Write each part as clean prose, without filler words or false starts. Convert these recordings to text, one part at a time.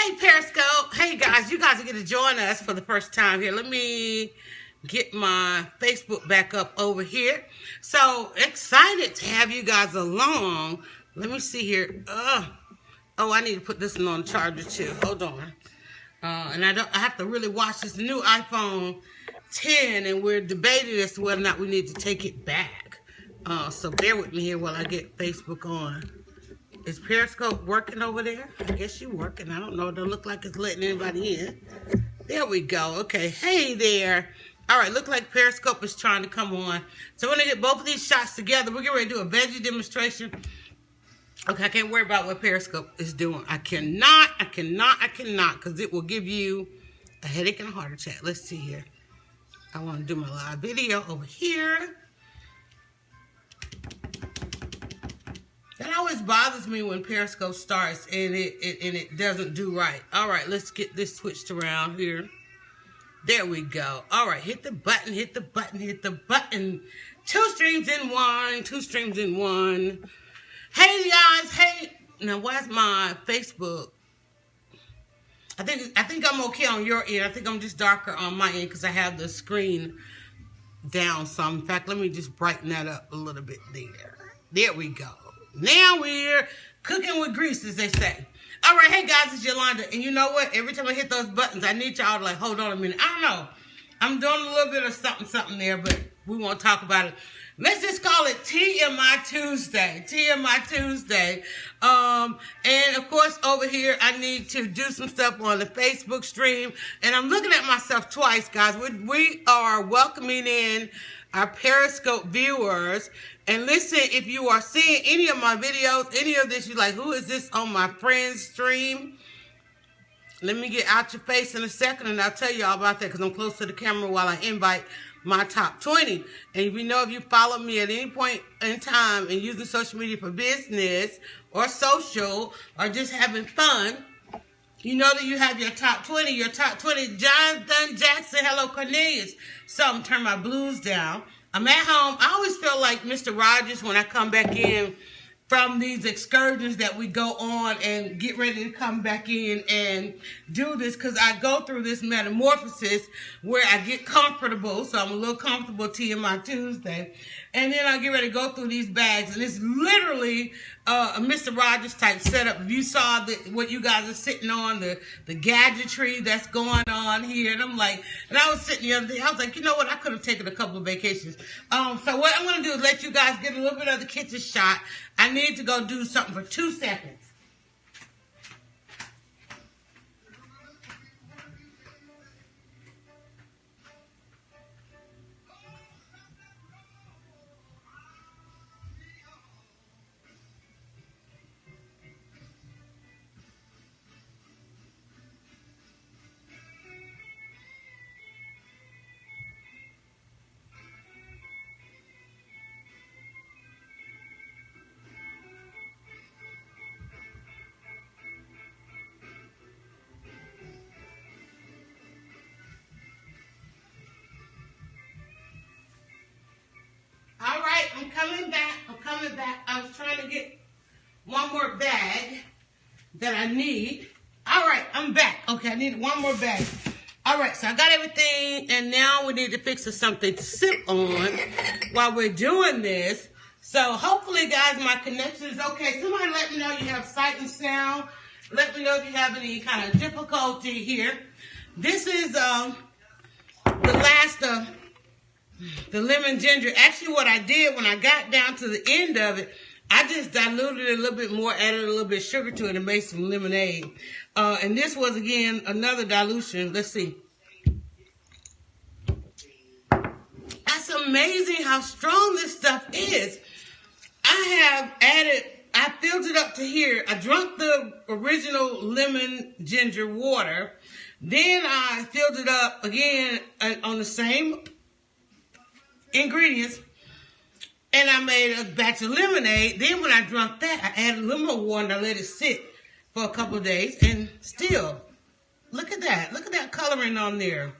Hey Periscope, hey guys, you guys are going to join us for the first time here. Let me get my Facebook back up over here. So excited to have you guys along. Let me see here. Oh, I need to put this one on charger too. Hold on. And I have to really watch this new iPhone 10, and we're debating as to whether or not we need to take it back. So bear with me here while I get Facebook on. Is Periscope working over there? I guess you're working. I don't know. It don't look like it's letting anybody in. There we go. Okay. Hey there. All right. Look like Periscope is trying to come on. So we're going to get both of these shots together. We're getting ready to do a veggie demonstration. Okay. I can't worry about what Periscope is doing. I cannot, because it will give you a headache and a heart attack. Let's see here. I want to do my live video over here. That always bothers me when Periscope starts and it doesn't do right. All right, let's get this switched around here. There we go. All right, hit the button, hit the button, hit the button. 2 streams in one, 2 streams in one. Hey guys, hey. Now why's my Facebook? I think I'm okay on your end. I think I'm just darker on my end because I have the screen down some. In fact, let me just brighten that up a little bit there. There we go. Now we're cooking with grease, as they say. All right, hey guys, it's Yolanda. And you know what? Every time I hit those buttons, I need y'all to like, hold on a minute. I don't know. I'm doing a little bit of something there, but we won't talk about it. Let's just call it TMI Tuesday. TMI Tuesday. And of course, over here, I need to do some stuff on the Facebook stream. And I'm looking at myself twice, guys. We are welcoming in our Periscope viewers. And listen, if you are seeing any of my videos, any of this, you're like, who is this on my friend's stream? Let me get out your face in a second, and I'll tell you all about that because I'm close to the camera while I invite my top 20. And if you follow me at any point in time and using social media for business or social or just having fun, you know that you have your top 20. Your top 20, Jonathan Jackson, hello Cornelius. So I'm turning my blues down. I'm at home. I always feel like Mr. Rogers when I come back in from these excursions that we go on and get ready to come back in and do this, because I go through this metamorphosis where I get comfortable. So I'm a little comfortable TMI Tuesday. And then I get ready to go through these bags. And it's literally a Mr. Rogers type setup. If you saw what you guys are sitting on, the gadgetry that's going on here. And I'm like, and I was sitting the other day, I was like, you know what? I could have taken a couple of vacations. So what I'm going to do is let you guys get a little bit of the kitchen shot. I need to go do something for 2 seconds. I'm coming back. I was trying to get one more bag that I need. All right, I'm back. Okay, I need one more bag. All right, so I got everything, and now we need to fix something to sip on while we're doing this. So hopefully, guys, my connection is okay. Somebody let me know you have sight and sound. Let me know if you have any kind of difficulty here. This is the last of the lemon ginger. Actually, what I did when I got down to the end of it, I just diluted it a little bit more, added a little bit of sugar to it, and made some lemonade. And this was, again, another dilution. Let's see. That's amazing how strong this stuff is. I filled it up to here. I drank the original lemon ginger water. Then I filled it up again on the same ingredients, and I made a batch of lemonade. Then when I drank that, I added a little more water and I let it sit for a couple of days, and still, look at that coloring on there.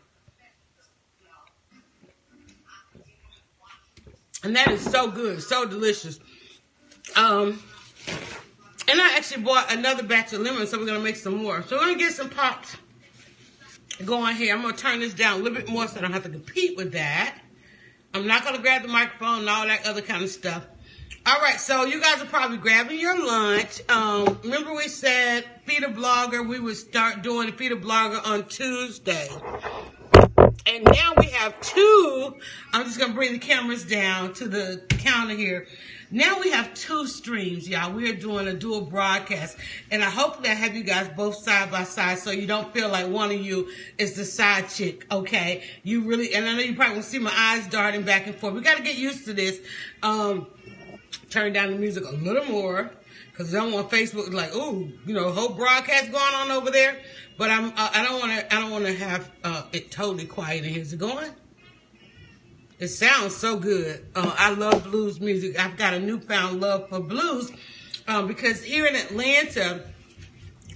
And that is so good, so delicious. And I actually bought another batch of lemons, so we're going to make some more. So we're going to get some pops going here. I'm going to turn this down a little bit more so I don't have to compete with that. I'm not going to grab the microphone and all that other kind of stuff. All right, so you guys are probably grabbing your lunch. Remember we said Feed a Blogger, we would start doing the Feed a Blogger on Tuesday. And now we have two. I'm just going to bring the cameras down to the counter here. Now we have two streams, y'all. We're doing a dual broadcast. And I hope that I have you guys both side by side so you don't feel like one of you is the side chick, okay? You really, and I know you probably will see my eyes darting back and forth. We got to get used to this. Turn down the music a little more because I don't want Facebook to like, ooh, you know, whole broadcast going on over there. But I don't want to have it totally quiet in here. Is it going? It sounds so good. I love blues music. I've got a newfound love for blues because here in Atlanta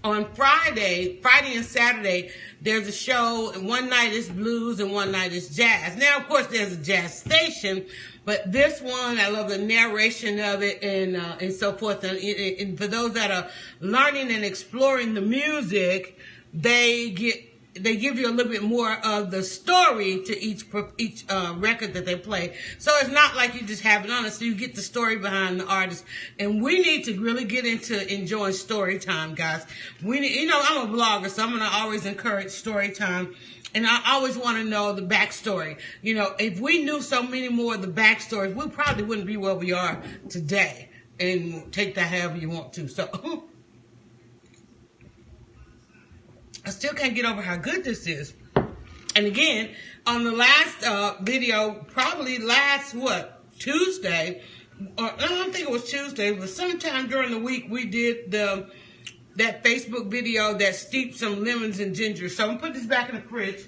on Friday and Saturday, there's a show, and one night is blues and one night is jazz. Now, of course, there's a jazz station, but this one, I love the narration of it and so forth. And for those that are learning and exploring the music, they give you a little bit more of the story to each record that they play. So it's not like you just have it on it. So you get the story behind the artist. And we need to really get into enjoying story time, guys. We need, you know, I'm a blogger, so I'm going to always encourage story time. And I always want to know the backstory. You know, if we knew so many more of the backstories, we probably wouldn't be where we are today. And take that however you want to. So I still can't get over how good this is. And again, on the last video, probably last, Tuesday, or I don't think it was Tuesday, but sometime during the week, we did that Facebook video that steeped some lemons and ginger. So I'm going to put this back in the fridge.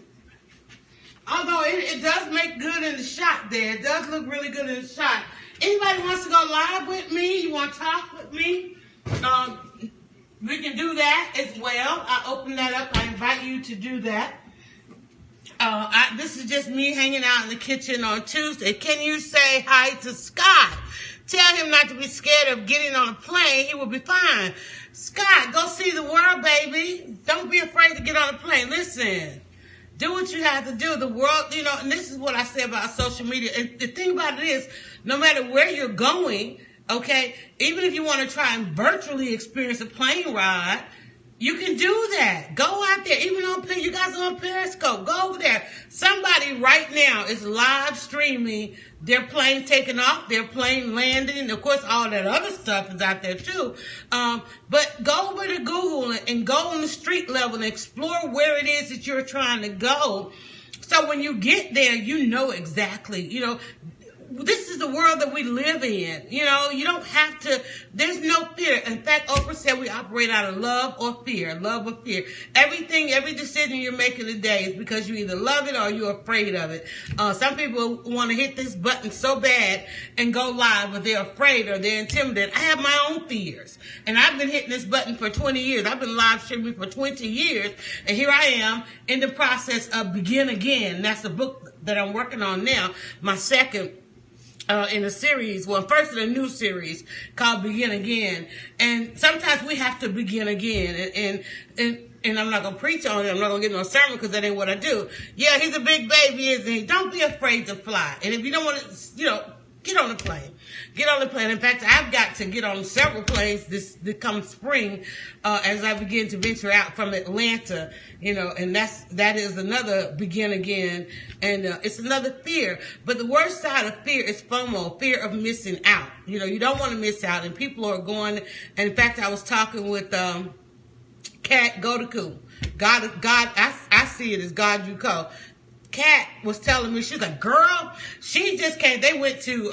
Although it does make good in the shot there. It does look really good in the shot. Anybody wants to go live with me? You want to talk with me? We can do that as well. I open that up. I invite you to do that. This is just me hanging out in the kitchen on Tuesday. Can you say hi to Scott? Tell him not to be scared of getting on a plane. He will be fine. Scott, go see the world, baby. Don't be afraid to get on a plane. Listen, do what you have to do. The world, you know, and this is what I say about social media. And the thing about it is, no matter where you're going, okay, even if you want to try and virtually experience a plane ride, you can do that. Go out there. Even on, you guys are on Periscope. Go over there. Somebody right now is live streaming their plane taking off, their plane landing. Of course, all that other stuff is out there too. But go over to Google and go on the street level and explore where it is that you're trying to go. So when you get there, you know exactly, you know, this is the world that we live in. You know, you don't have to, there's no fear. In fact, Oprah said we operate out of love or fear. Love or fear. Everything, every decision you're making today is because you either love it or you're afraid of it. Some people want to hit this button so bad and go live, but they're afraid or they're intimidated. I have my own fears. And I've been hitting this button for 20 years. I've been live streaming for 20 years. And here I am in the process of Begin Again. That's the book that I'm working on now. My second in a series, well, first in a new series called Begin Again. And sometimes we have to begin again. And I'm not going to preach on it. I'm not going to get no sermon because that ain't what I do. Yeah, he's a big baby, isn't he? Don't be afraid to fly. And if you don't want to, you know, get on the plane. Get on the plane. In fact, I've got to get on several planes this come spring as I begin to venture out from Atlanta, you know, and that is another begin again. And it's another fear. But the worst side of fear is FOMO, fear of missing out. You know, you don't want to miss out. And people are going, and in fact, I was talking with Kat Godaku. God, I see it as God you call. Kat was telling me, she's like, girl, she just came. They went to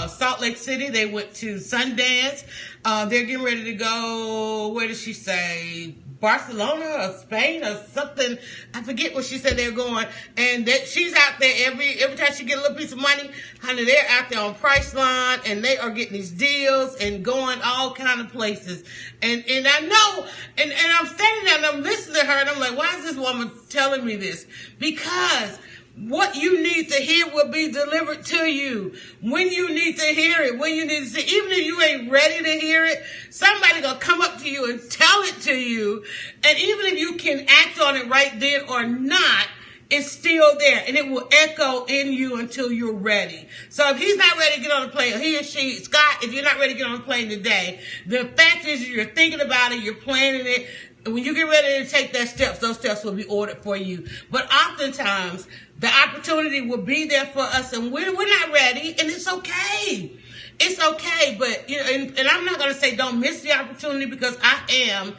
Salt Lake City. They went to Sundance. They're getting ready to go, where did she say? Barcelona or Spain or something. I forget what she said they're going. And that she's out there every time she get a little piece of money, honey, they're out there on Priceline and they are getting these deals and going all kind of places. And I know, and I'm standing there and I'm listening to her and I'm like, why is this woman telling me this? Because What you need to hear will be delivered to you when you need to hear it, when you need to see. Even if you ain't ready to hear it, somebody gonna come up to you and tell it to you. And even if you can act on it right then or not, it's still there, and it will echo in you until you're ready. So if he's not ready to get on the plane, or he or she, Scott, if you're not ready to get on the plane today, the fact is you're thinking about it, you're planning it. And when you get ready to take that steps, those steps will be ordered for you. But oftentimes, the opportunity will be there for us, and we're not ready, and it's okay. It's okay, but you know, and I'm not going to say don't miss the opportunity, because I am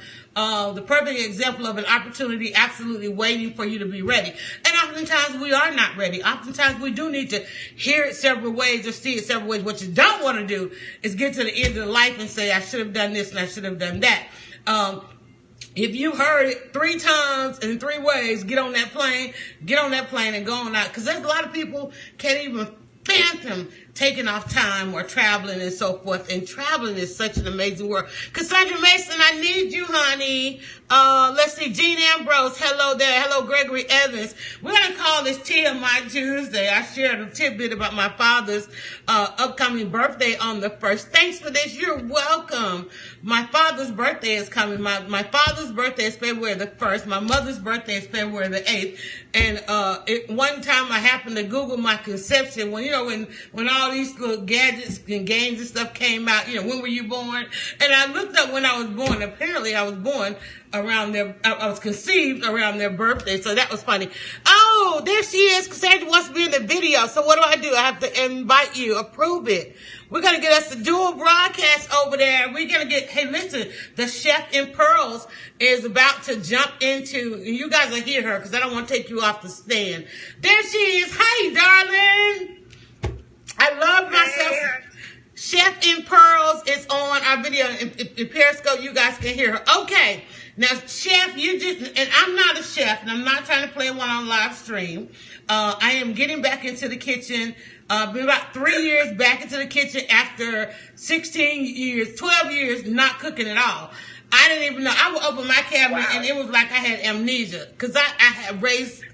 the perfect example of an opportunity absolutely waiting for you to be ready. And oftentimes we are not ready. Oftentimes we do need to hear it several ways or see it several ways. What you don't want to do is get to the end of life and say, I should have done this and I should have done that. If you heard it 3 times in 3 ways, get on that plane and go on out. Because there's a lot of people can't even fathom taking off time or traveling and so forth. And traveling is such an amazing world. Cassandra Mason, I need you, honey. Let's see, Jean Ambrose, hello there. Hello, Gregory Evans. We're going to call this TMI Tuesday. I shared a tidbit about my father's upcoming birthday on the 1st. Thanks for this. You're welcome. My father's birthday is coming. My father's birthday is February the 1st. My mother's birthday is February the 8th. And one time I happened to Google my conception when all these little gadgets and games and stuff came out, when were you born? And I looked up when I was born. Apparently I was born around I was conceived around their birthday. So that was funny. Oh, there she is. Cassandra wants to be in the video. So what do? I have to invite you. Approve it. We're going to get us a dual broadcast over there. We're going to get, hey, listen, the Chef in Pearls is about to jump into, you guys will hear her because I don't want to take you off the stand. There she is. Hey, darling. I love myself. Chef in Pearls is on our video. In Periscope, you guys can hear her. Okay. Now, Chef, and I'm not a chef, and I'm not trying to play one on live stream. I am getting back into the kitchen. Been about 3 years back into the kitchen after 16 years, 12 years not cooking at all. I didn't even know. I would open my cabinet, and it was like I had amnesia. Because I have raised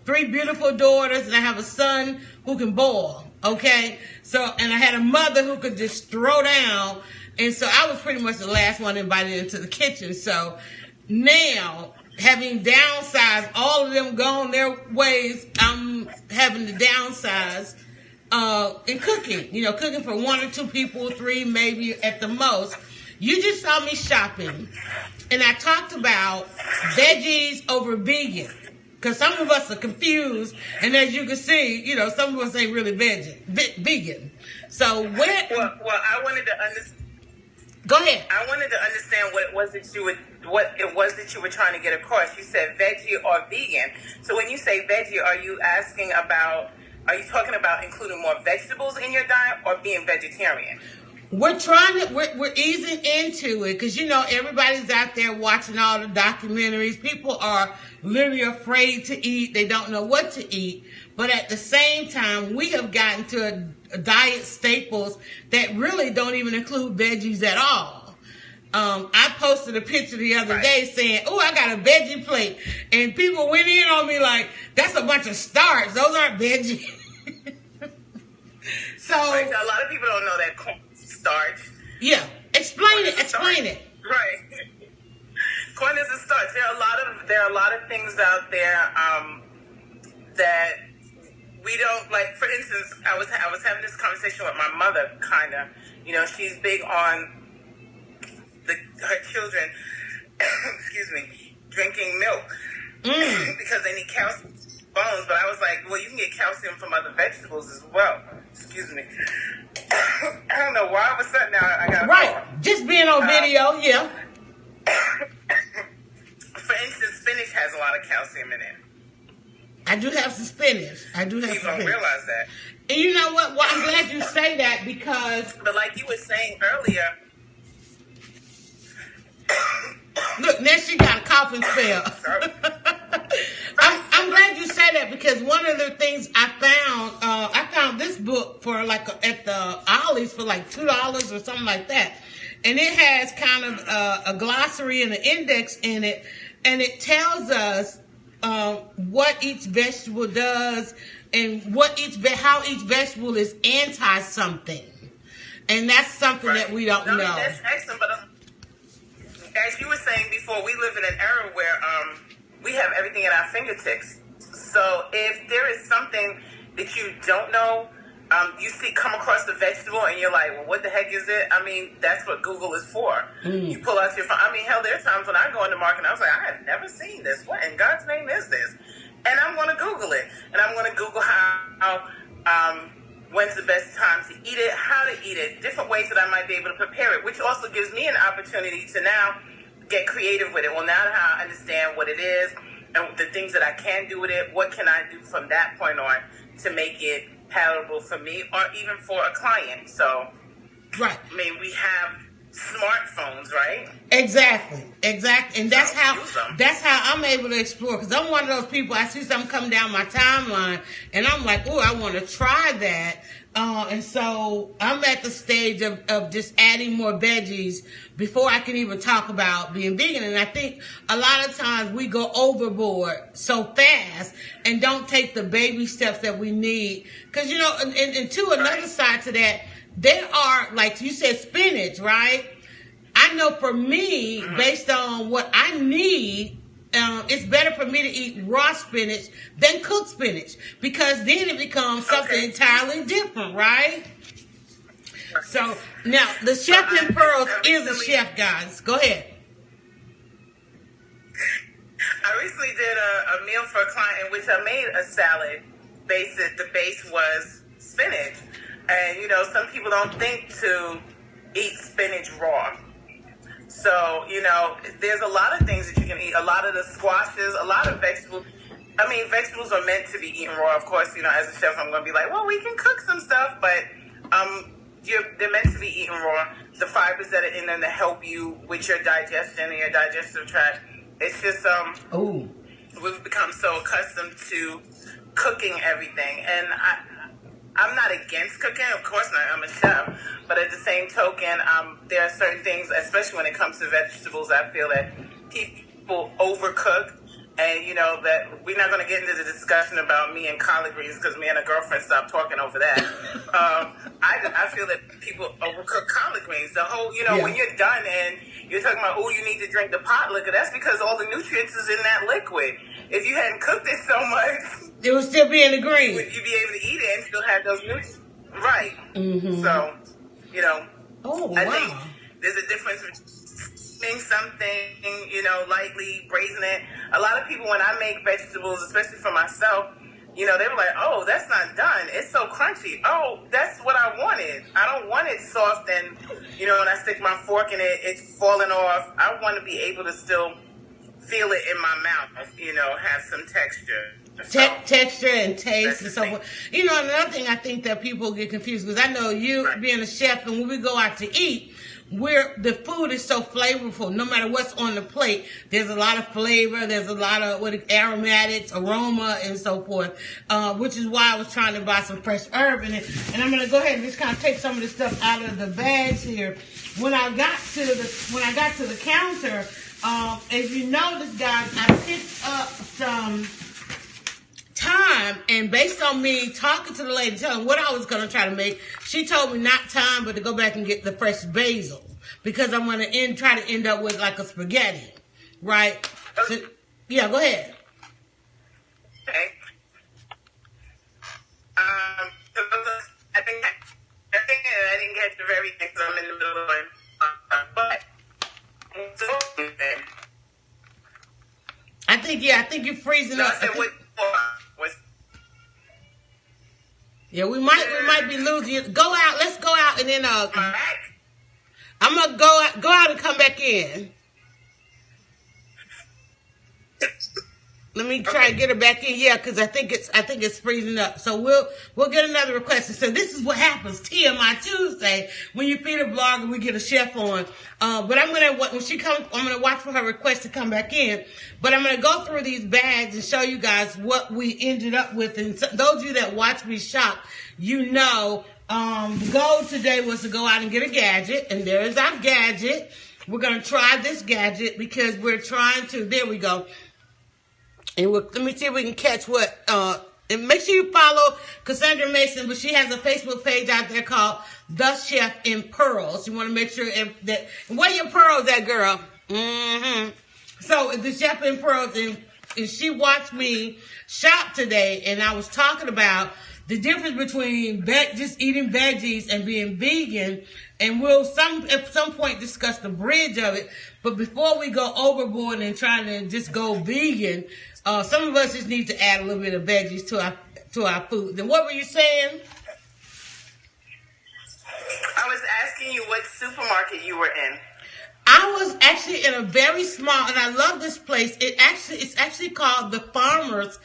3 beautiful daughters, and I have a son who can boil. Okay, and I had a mother who could just throw down, and so I was pretty much the last one invited into the kitchen. So now, having downsized, all of them gone their ways, I'm having to downsize in cooking. Cooking for 1 or 2 people, 3 maybe at the most. You just saw me shopping, and I talked about veggies over vegan. Because some of us are confused, and as you can see, some of us ain't really vegan. So where? Well, I wanted to understand. Go ahead. I wanted to understand what it was that you were trying to get across. You said veggie or vegan. So when you say veggie, are you talking about including more vegetables in your diet or being vegetarian? We're easing into it because, everybody's out there watching all the documentaries. People are literally afraid to eat. They don't know what to eat. But at the same time, we have gotten to a diet staples that really don't even include veggies at all. I posted a picture the other day saying, oh, I got a veggie plate. And people went in on me like, that's a bunch of starch. Those aren't veggies. So a lot of people don't know that corn starch. Yeah. Explain it. Right. Corn is a starch. There are a lot of things out there that we don't like. For instance, I was having this conversation with my mother. She's big on her children. excuse me, drinking milk because they need calcium bones. But I was like, well, you can get calcium from other vegetables as well. Excuse me. I don't know why all of a sudden now I got just being on video, yeah. For instance, spinach has a lot of calcium in it. I do have some spinach. You don't realize that. And you know what? Well, I'm glad you say that because... But like you were saying earlier... Look, now she got a coughing spell. I'm glad you say that because one of the things I found this book for at the Ollie's for like $2 or something like that. And it has kind of a glossary and an index in it. And it tells us what each vegetable does and how each vegetable is anti something, and that's something that we don't know. That's excellent, but as you were saying before, we live in an era where we have everything at our fingertips. So if there is something that you don't know, you come across the vegetable and you're like, well, what the heck is it? I mean, that's what Google is for. You pull out your phone. I mean, hell, there are times when I go in the market and I was like, I have never seen this. What in God's name is this? And I'm going to Google it. And I'm going to Google when's the best time to eat it, how to eat it, different ways that I might be able to prepare it, which also gives me an opportunity to now get creative with it. Well, now that I understand what it is and the things that I can do with it, what can I do from that point on to make it palatable for me or even for a client? So, right. I mean, we have smartphones, right? Exactly. And that's how I'm able to explore, because I'm one of those people, I see something come down my timeline and I'm like, oh, I want to try that. And so I'm at the stage of just adding more veggies before I can even talk about being vegan. And I think a lot of times we go overboard so fast and don't take the baby steps that we need. Because, you know, and to another side to that, there are, like you said, spinach, right? I know for me, based on what I need, it's better for me to eat raw spinach than cooked spinach, because then it becomes something entirely different, right? So now the chef in pearls is a chef, guys. Go ahead. I recently did a meal for a client in which I made a salad. The base was spinach, and you know, some people don't think to eat spinach raw. So, you know, there's a lot of things that you can eat. A lot of the squashes, a lot of vegetables. I mean, vegetables are meant to be eaten raw. Of course, you know, as a chef, I'm going to be like, well, we can cook some stuff, but they're meant to be eaten raw. The fibers that are in them to help you with your digestion and your digestive tract. It's just, we've become so accustomed to cooking everything. And I'm not against cooking, of course not, I'm a chef, but at the same token, there are certain things, especially when it comes to vegetables, I feel that people overcook, and you know, that we're not going to get into the discussion about me and collard greens, because me and a girlfriend stopped talking over that. I feel that people overcook collard greens. The whole, you know, when you're done and you're talking about, oh, you need to drink the pot liquor, that's because all the nutrients is in that liquid. If you hadn't cooked it so much, it would still be in the green. You'd be able to eat it and still have those nutrients. Right. Mm-hmm. So, you know, I think there's a difference between something, you know, lightly braising it. A lot of people, when I make vegetables, especially for myself, you know, they were like, oh, that's not done. It's so crunchy. Oh, that's what I wanted. I don't want it soft and, you know, when I stick my fork in it, it's falling off. I want to be able to still feel it in my mouth, you know, have some texture. Texture and taste and so forth. You know, another thing I think that people get confused, because I know you being a chef, and when we go out to eat, the food is so flavorful. No matter what's on the plate, there's a lot of flavor. There's a lot of aromatics, aroma, and so forth. Which is why I was trying to buy some fresh herb in it. And I'm gonna go ahead and just kind of take some of the stuff out of the bags here. When I got to the counter, as you notice, guys, I picked up some thyme, and based on me talking to the lady, telling what I was going to try to make, she told me not thyme, but to go back and get the fresh basil, because I'm going to try to end up with like a spaghetti, right? So, yeah, go ahead. Okay. I think I didn't get the very thing, because I'm in the middle of one. But I think you're freezing up. Yeah, we might be losing you. Go out. Let's go out and then I'm gonna go out and come back in. Let me try and get her back in. Yeah, because I think it's freezing up. So we'll get another request. So this is what happens TMI Tuesday when you feed a blogger, we get a chef on. But when she comes, I'm gonna watch for her request to come back in. But I'm gonna go through these bags and show you guys what we ended up with. And those of you that watch me shop, you know, the goal today was to go out and get a gadget, and there is our gadget. We're gonna try this gadget because we're trying to. There we go. And let me see if we can catch what. And make sure you follow Cassandra Mason, but she has a Facebook page out there called The Chef in Pearls. You want to make sure that where your pearls at, girl? Mm-hmm. So The Chef in Pearls, and she watched me shop today, and I was talking about the difference between just eating veggies and being vegan, and we'll at some point discuss the bridge of it. But before we go overboard and trying to just go vegan, some of us just need to add a little bit of veggies to our food. Then what were you saying? I was asking you what supermarket you were in. I was actually in a very small, and I love this place. It's actually called the Farmer's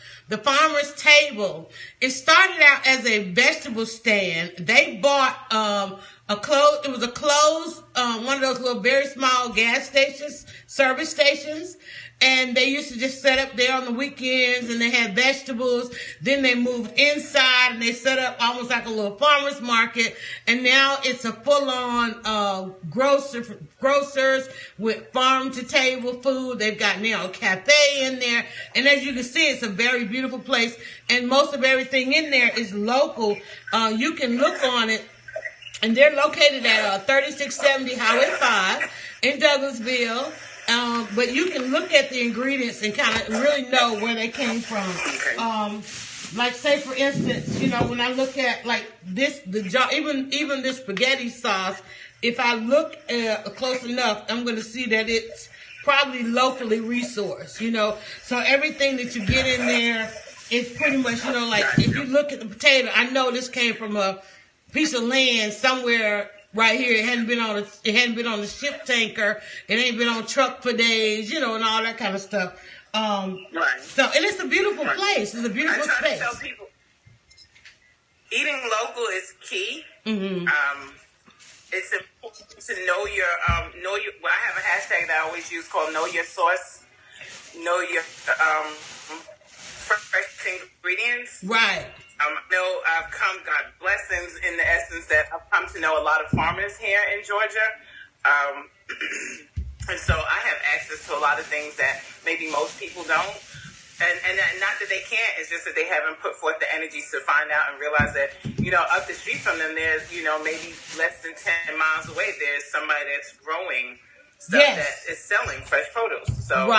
Table. It started out as a vegetable stand. They bought it was a closed, one of those little very small gas stations, service stations. And they used to just set up there on the weekends, and they had vegetables. Then they moved inside, and they set up almost like a little farmer's market. And now it's a full-on grocers with farm-to-table food. They've got now a cafe in there. And as you can see, it's a very beautiful place. And most of everything in there is local. You can look on it. And they're located at 3670 Highway 5 in Douglasville. But you can look at the ingredients and kind of really know where they came from. Like say for instance, when I look at like the jar, even this spaghetti sauce, if I look close enough, I'm going to see that it's probably locally resourced. So everything that you get in there is pretty much, like if you look at the potato, I know this came from a piece of land somewhere. Right here, it hadn't been on a ship tanker. It ain't been on truck for days, and all that kind of stuff. Right. So, and it's a beautiful place. It's a beautiful space. I try to tell people, eating local is key. Mm-hmm. It's important to know your. Well, I have a hashtag that I always use called "Know Your Source." Know your fresh ingredients. Right. I know I've got blessings in the essence that I've come to know a lot of farmers here in Georgia. And so I have access to a lot of things that maybe most people don't. And not that they can't, it's just that they haven't put forth the energies to find out and realize that, up the street from them, there's, maybe less than 10 miles away, there's somebody that's growing stuff that is selling fresh produce. So,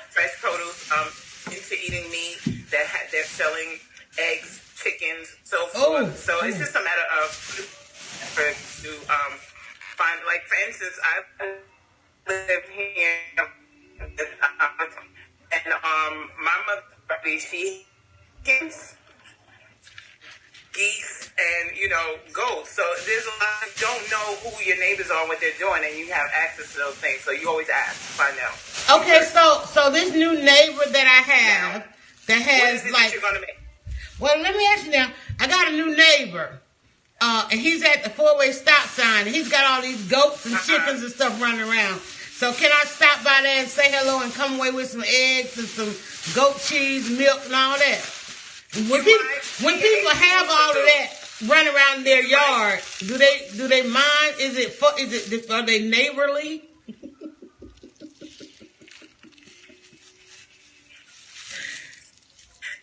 fresh produce, into eating meat, they're selling eggs, chickens, so forth. So it's just a matter of to find, like for instance, I live here, and my mother, she gets geese and goats. So there's a lot of don't know who your neighbors are, what they're doing, and you have access to those things. So you always ask, find out. Okay, so this new neighbor that I have that has that you're gonna make? Well, let me ask you now. I got a new neighbor, and he's at the four-way stop sign, and he's got all these goats and chickens and stuff running around. So can I stop by there and say hello and come away with some eggs and some goat cheese, milk, and all that? When people have all of that running around their yard, do they mind? Are they neighborly?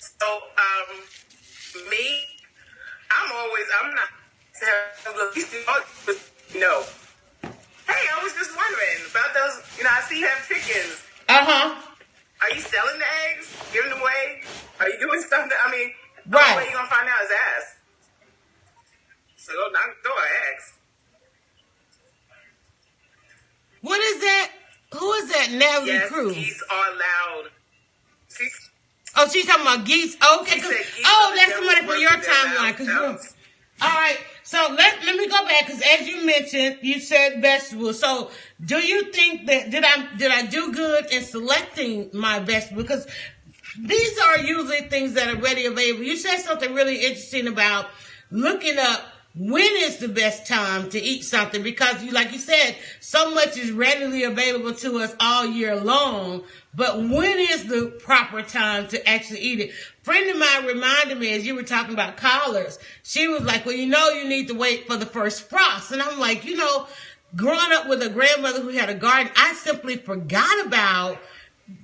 So, me, I'm not, no. Hey, I was just wondering about those, I see you have chickens. Uh-huh. Are you selling the eggs? Giving them away? Are you doing something? The only way you're going to find out is ask. So go knock the door, ask. What is that? Who is that Natalie Cruz? Geese are loud. She's talking about geese. Okay. That's somebody from your timeline. All right. So let me go back, because as you mentioned, you said vegetables. So do you think that did I do good in selecting my vegetables? Because these are usually things that are ready available. You said something really interesting about looking up when is the best time to eat something, because like you said, so much is readily available to us all year long. But when is the proper time to actually eat it? A friend of mine reminded me, as you were talking about collards, she was like, well, you need to wait for the first frost. And I'm like, growing up with a grandmother who had a garden, I simply forgot about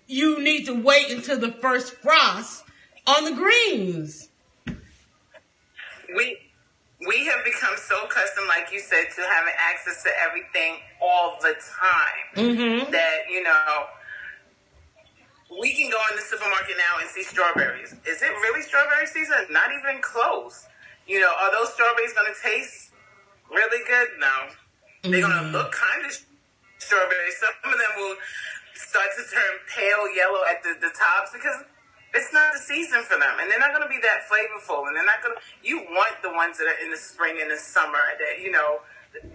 you need to wait until the first frost on the greens. We have become so accustomed, like you said, to having access to everything all the time that, you know, we can go in the supermarket now and see strawberries. Is it really strawberry season? Not even close. You know, are those strawberries going to taste really good? No. They're going to look kind of strawberry. Some of them will start to turn pale yellow at the tops because it's not the season for them, and they're not going to be that flavorful, and they're not going to. You want the ones that are in the spring and the summer. That, you know,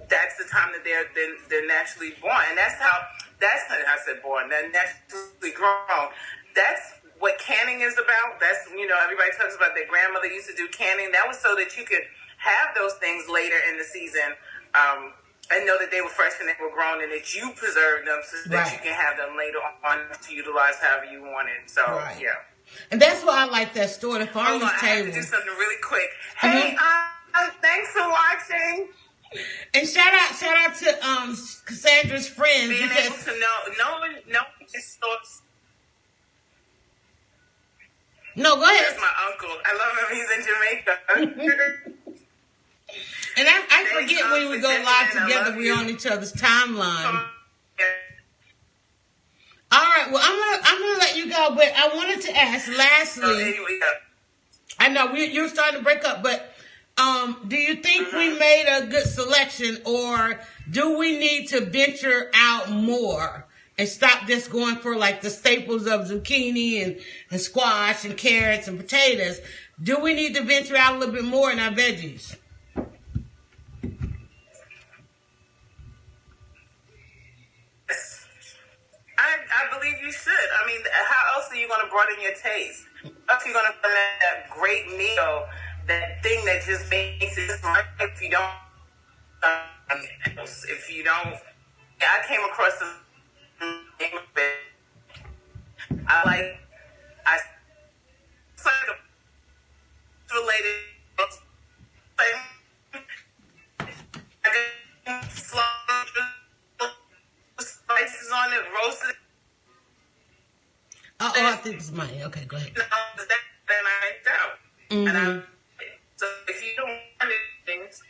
that's the time that they're naturally born, and that's I said born. They're naturally grown. That's what canning is about. That's, you know, everybody talks about their grandmother used to do canning. That was so that you could have those things later in the season. And know that they were fresh and they were grown, and that you preserved them so that you can have them later on to utilize however you want it. So, yeah. And that's why I like that store, the farmer's table. I have to do something really quick. Hey, thanks for watching. And shout out to Cassandra's friends. Being able to know his stores. No, go ahead. That's my uncle. I love him. He's in Jamaica. And I forget when we go live together, we're on each other's timeline. All right, well, I'm gonna let you go, but I wanted to ask lastly. I know you're starting to break up, but do you think we made a good selection, or do we need to venture out more and stop just going for like the staples of zucchini and squash and carrots and potatoes? Do we need to venture out a little bit more in our veggies? I believe you should. I mean, how else are you going to broaden your taste? How else are you going to find that great meal, that thing that just makes it right if you don't, I came across this name of it. It's like a related, spices on it, roasted. I think it's mine. Okay, go ahead. Then I out. So if you don't want things,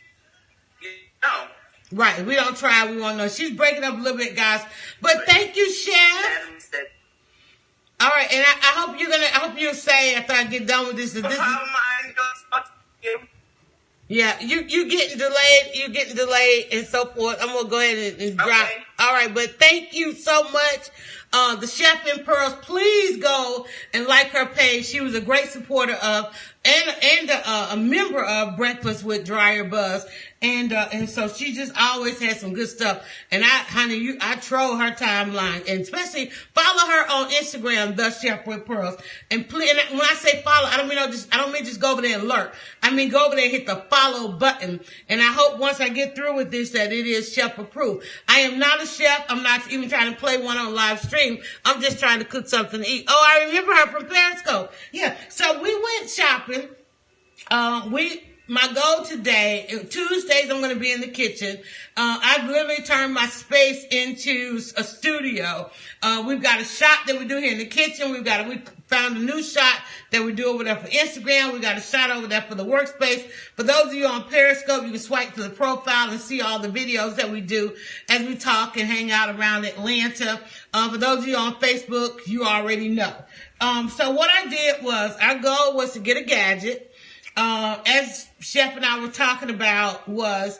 you don't. Right, we don't try, we won't know. She's breaking up a little bit, guys. But thank you, Chef. All right, and I hope you'll say after I get done with this that this is. Yeah, you getting delayed and so forth. I'm gonna go ahead and drop. Okay. All right, but thank you so much. The Chef in Pearls, please go and like her page. She was a great supporter of and a member of Breakfast with DryerBuzz. And so she just always has some good stuff. And I troll her timeline, and especially follow her on Instagram, The Chef with Pearls. And please, and when I say follow, I don't mean just go over there and lurk. I mean go over there and hit the follow button. And I hope once I get through with this that it is chef approved. I am not a chef. I'm not even trying to play one on live stream. I'm just trying to cook something to eat. Oh, I remember her from Periscope. Yeah. So we went shopping. My goal today, Tuesdays, I'm going to be in the kitchen. I've literally turned my space into a studio. We've got a shot that we do here in the kitchen. We found a new shot that we do over there for Instagram. We got a shot over there for the workspace. For those of you on Periscope, you can swipe to the profile and see all the videos that we do as we talk and hang out around Atlanta. For those of you on Facebook, you already know. So what I did was, our goal was to get a gadget. As Chef and I were talking about, was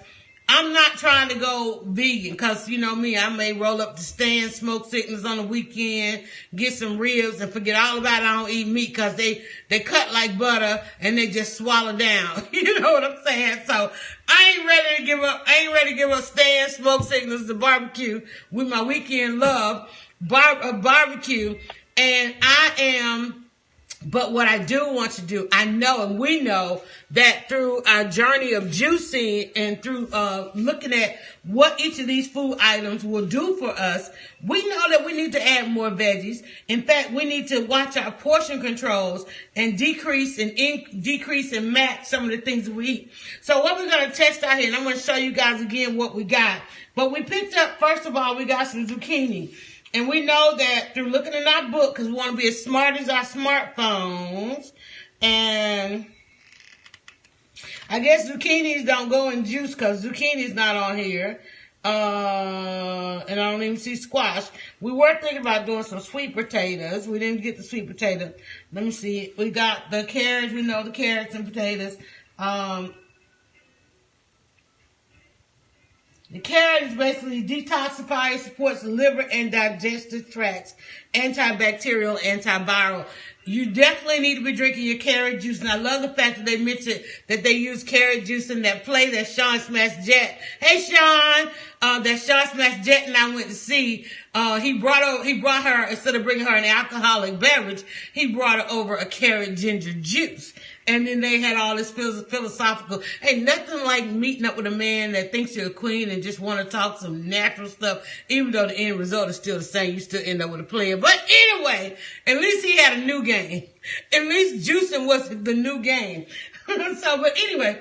I'm not trying to go vegan because, you know me, I may roll up to stand smoke sickness on the weekend, get some ribs and forget all about it. I don't eat meat because they cut like butter and they just swallow down. You know what I'm saying? So I ain't ready to give up. I ain't ready to give up stand smoke sickness to barbecue with my weekend love barbecue. And but what I do want to do, I know and we know that through our journey of juicing and through looking at what each of these food items will do for us, we know that we need to add more veggies. In fact, we need to watch our portion controls and decrease and match some of the things that we eat. So what we're going to test out here, and I'm going to show you guys again what we got. But we picked up, first of all, we got some zucchini. And we know that through looking in our book, because we want to be as smart as our smartphones. And I guess zucchinis don't go in juice because zucchini's not on here. And I don't even see squash. We were thinking about doing some sweet potatoes. We didn't get the sweet potato. Let me see. We got the carrots. We know the carrots and potatoes. The carrot is basically detoxifier, supports the liver and digestive tracts, antibacterial, antiviral. You definitely need to be drinking your carrot juice. And I love the fact that they mentioned that they use carrot juice in that play that Sean Smash Jet. Hey, Sean! That Sean Smash Jet and I went to see. He brought her, instead of bringing her an alcoholic beverage, he brought her over a carrot ginger juice. And then they had all this philosophical, hey, nothing like meeting up with a man that thinks you're a queen and just want to talk some natural stuff, even though the end result is still the same. You still end up with a player. But anyway, at least he had a new game. At least juicing was the new game. But anyway,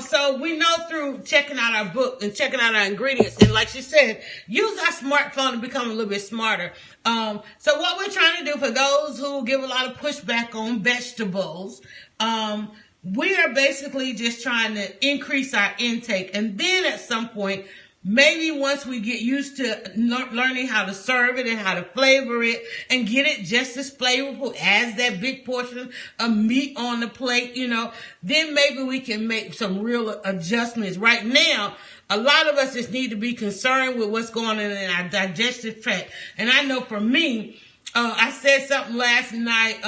so we know through checking out our book and checking out our ingredients, and like she said, use our smartphone to become a little bit smarter. So what we're trying to do for those who give a lot of pushback on vegetables, we are basically just trying to increase our intake. And then at some point, maybe once we get used to learning how to serve it and how to flavor it and get it just as flavorful as that big portion of meat on the plate, then maybe we can make some real adjustments. Right now, a lot of us just need to be concerned with what's going on in our digestive tract. And I know for me, I said something last night,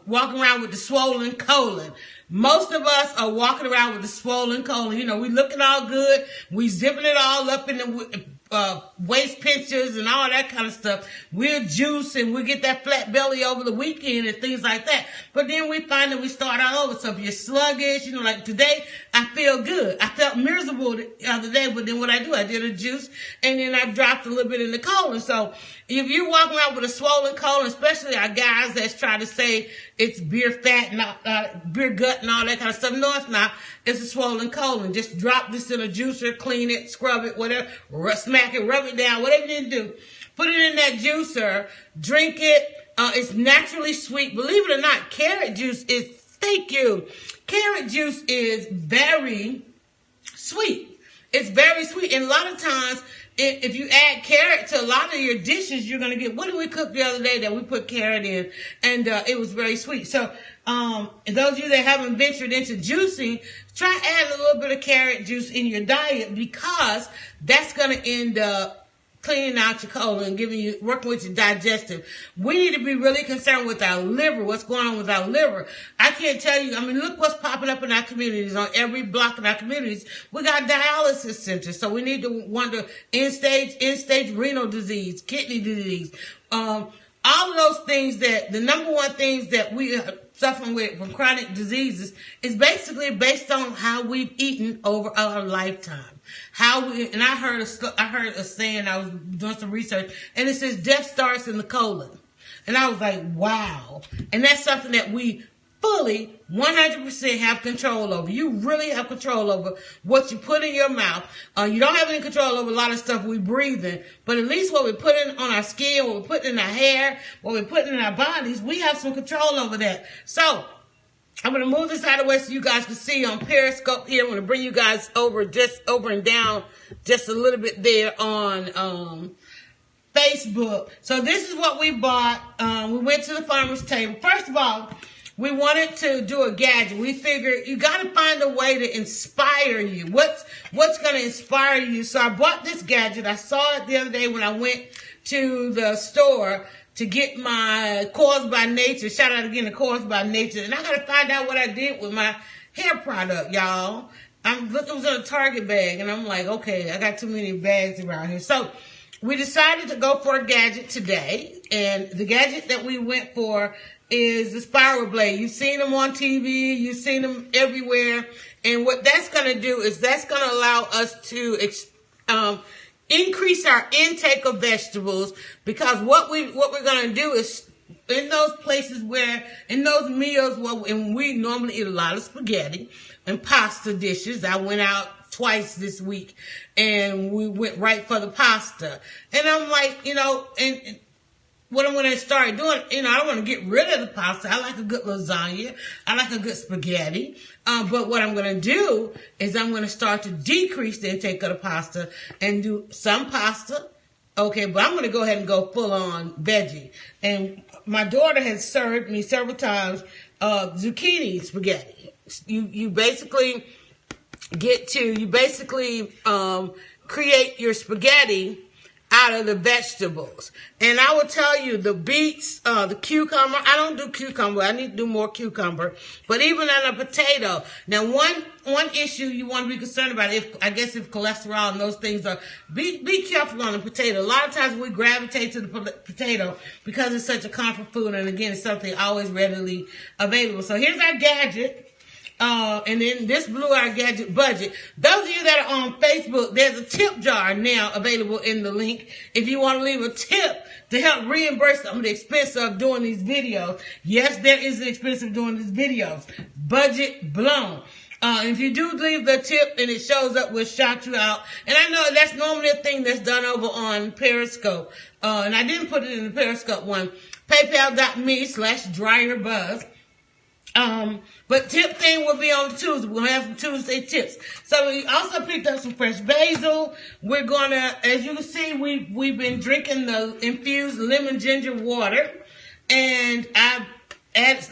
walking around with the swollen colon. Most of us are walking around with the swollen colon. We looking all good. We zipping it all up in the waist pinchers and all that kind of stuff. We'll juice and we'll get that flat belly over the weekend and things like that. But then we find that we start all over. So if you're sluggish, like today, I feel good. I felt miserable the other day, but then what I do, I did a juice and then I dropped a little bit in the colon. So if you're walking around with a swollen colon, especially our guys that's trying to say it's beer fat, and beer gut and all that kind of stuff. No, it's not. It's a swollen colon. Just drop this in a juicer, clean it, scrub it, whatever, smack it, rub it down, whatever you need to do. Put it in that juicer, drink it. It's naturally sweet. Believe it or not, carrot juice is, thank you. Carrot juice is very sweet. It's very sweet. And a lot of times, if you add carrot to a lot of your dishes, you're going to get, what did we cook the other day that we put carrot in? And it was very sweet. So those of you that haven't ventured into juicing, try adding a little bit of carrot juice in your diet, because that's going to end up cleaning out your colon and working with your digestive. We need to be really concerned with our liver, what's going on with our liver. I can't tell you, look what's popping up in our communities. On every block in our communities, we got dialysis centers. So we need to wonder end-stage renal disease, kidney disease, all of those things. That the number one things that we are suffering with from chronic diseases is basically based on how we've eaten over our lifetime. And I heard a saying, I was doing some research, and it says death starts in the colon. And I was like, wow. And that's something that we fully 100% have control over. You really have control over what you put in your mouth. You don't have any control over a lot of stuff we breathe in, but at least what we put in on our skin, what we put in our hair, what we put in our bodies, we have some control over that. So I'm going to move this out of the way so you guys can see on Periscope here. I'm going to bring you guys over and down just a little bit there on Facebook. So this is what we bought. We went to the farmer's table. First of all, we wanted to do a gadget. We figured you got to find a way to inspire you. What's going to inspire you? So I bought this gadget. I saw it the other day when I went to the store to get my Coils by Nature. Shout out again to Coils by Nature. And I got to find out what I did with my hair product, y'all. It was in a Target bag. And I'm like, okay, I got too many bags around here. So we decided to go for a gadget today. And the gadget that we went for is the spiral blade. You've seen them on TV. You've seen them everywhere. And what that's going to do is that's going to allow us to increase our intake of vegetables, because what we're going to do is, in those places in those meals and we normally eat a lot of spaghetti and pasta dishes. I went out twice this week and we went right for the pasta. And I'm like, and what I'm going to start doing, I don't want to get rid of the pasta. I like a good lasagna. I like a good spaghetti. But what I'm going to do is I'm going to start to decrease the intake of the pasta and do some pasta. Okay, but I'm going to go ahead and go full on veggie. And my daughter has served me several times zucchini spaghetti. You basically create your spaghetti out of the vegetables. And I will tell you, the beets, the cucumber, I don't do cucumber. I need to do more cucumber. But even on a potato. Now, one issue you want to be concerned about, if cholesterol and those things are, be careful on the potato. A lot of times we gravitate to the potato because it's such a comfort food. And again, it's something always readily available. So here's our Gadget. And then this blew our Gadget budget. Those of you that are on Facebook, there's a tip jar now available in the link. If you want to leave a tip to help reimburse some of the expense of doing these videos. Yes, there is an expense of doing these videos. Budget blown. If you do leave the tip and it shows up, we'll shout you out. And I know that's normally a thing that's done over on Periscope. And I didn't put it in the Periscope one. PayPal.me/DryerBuzz. But tip thing will be on Tuesday. We're going to have some Tuesday tips. So we also picked up some fresh basil. We're going to, as you can see, we've been drinking the infused lemon ginger water. And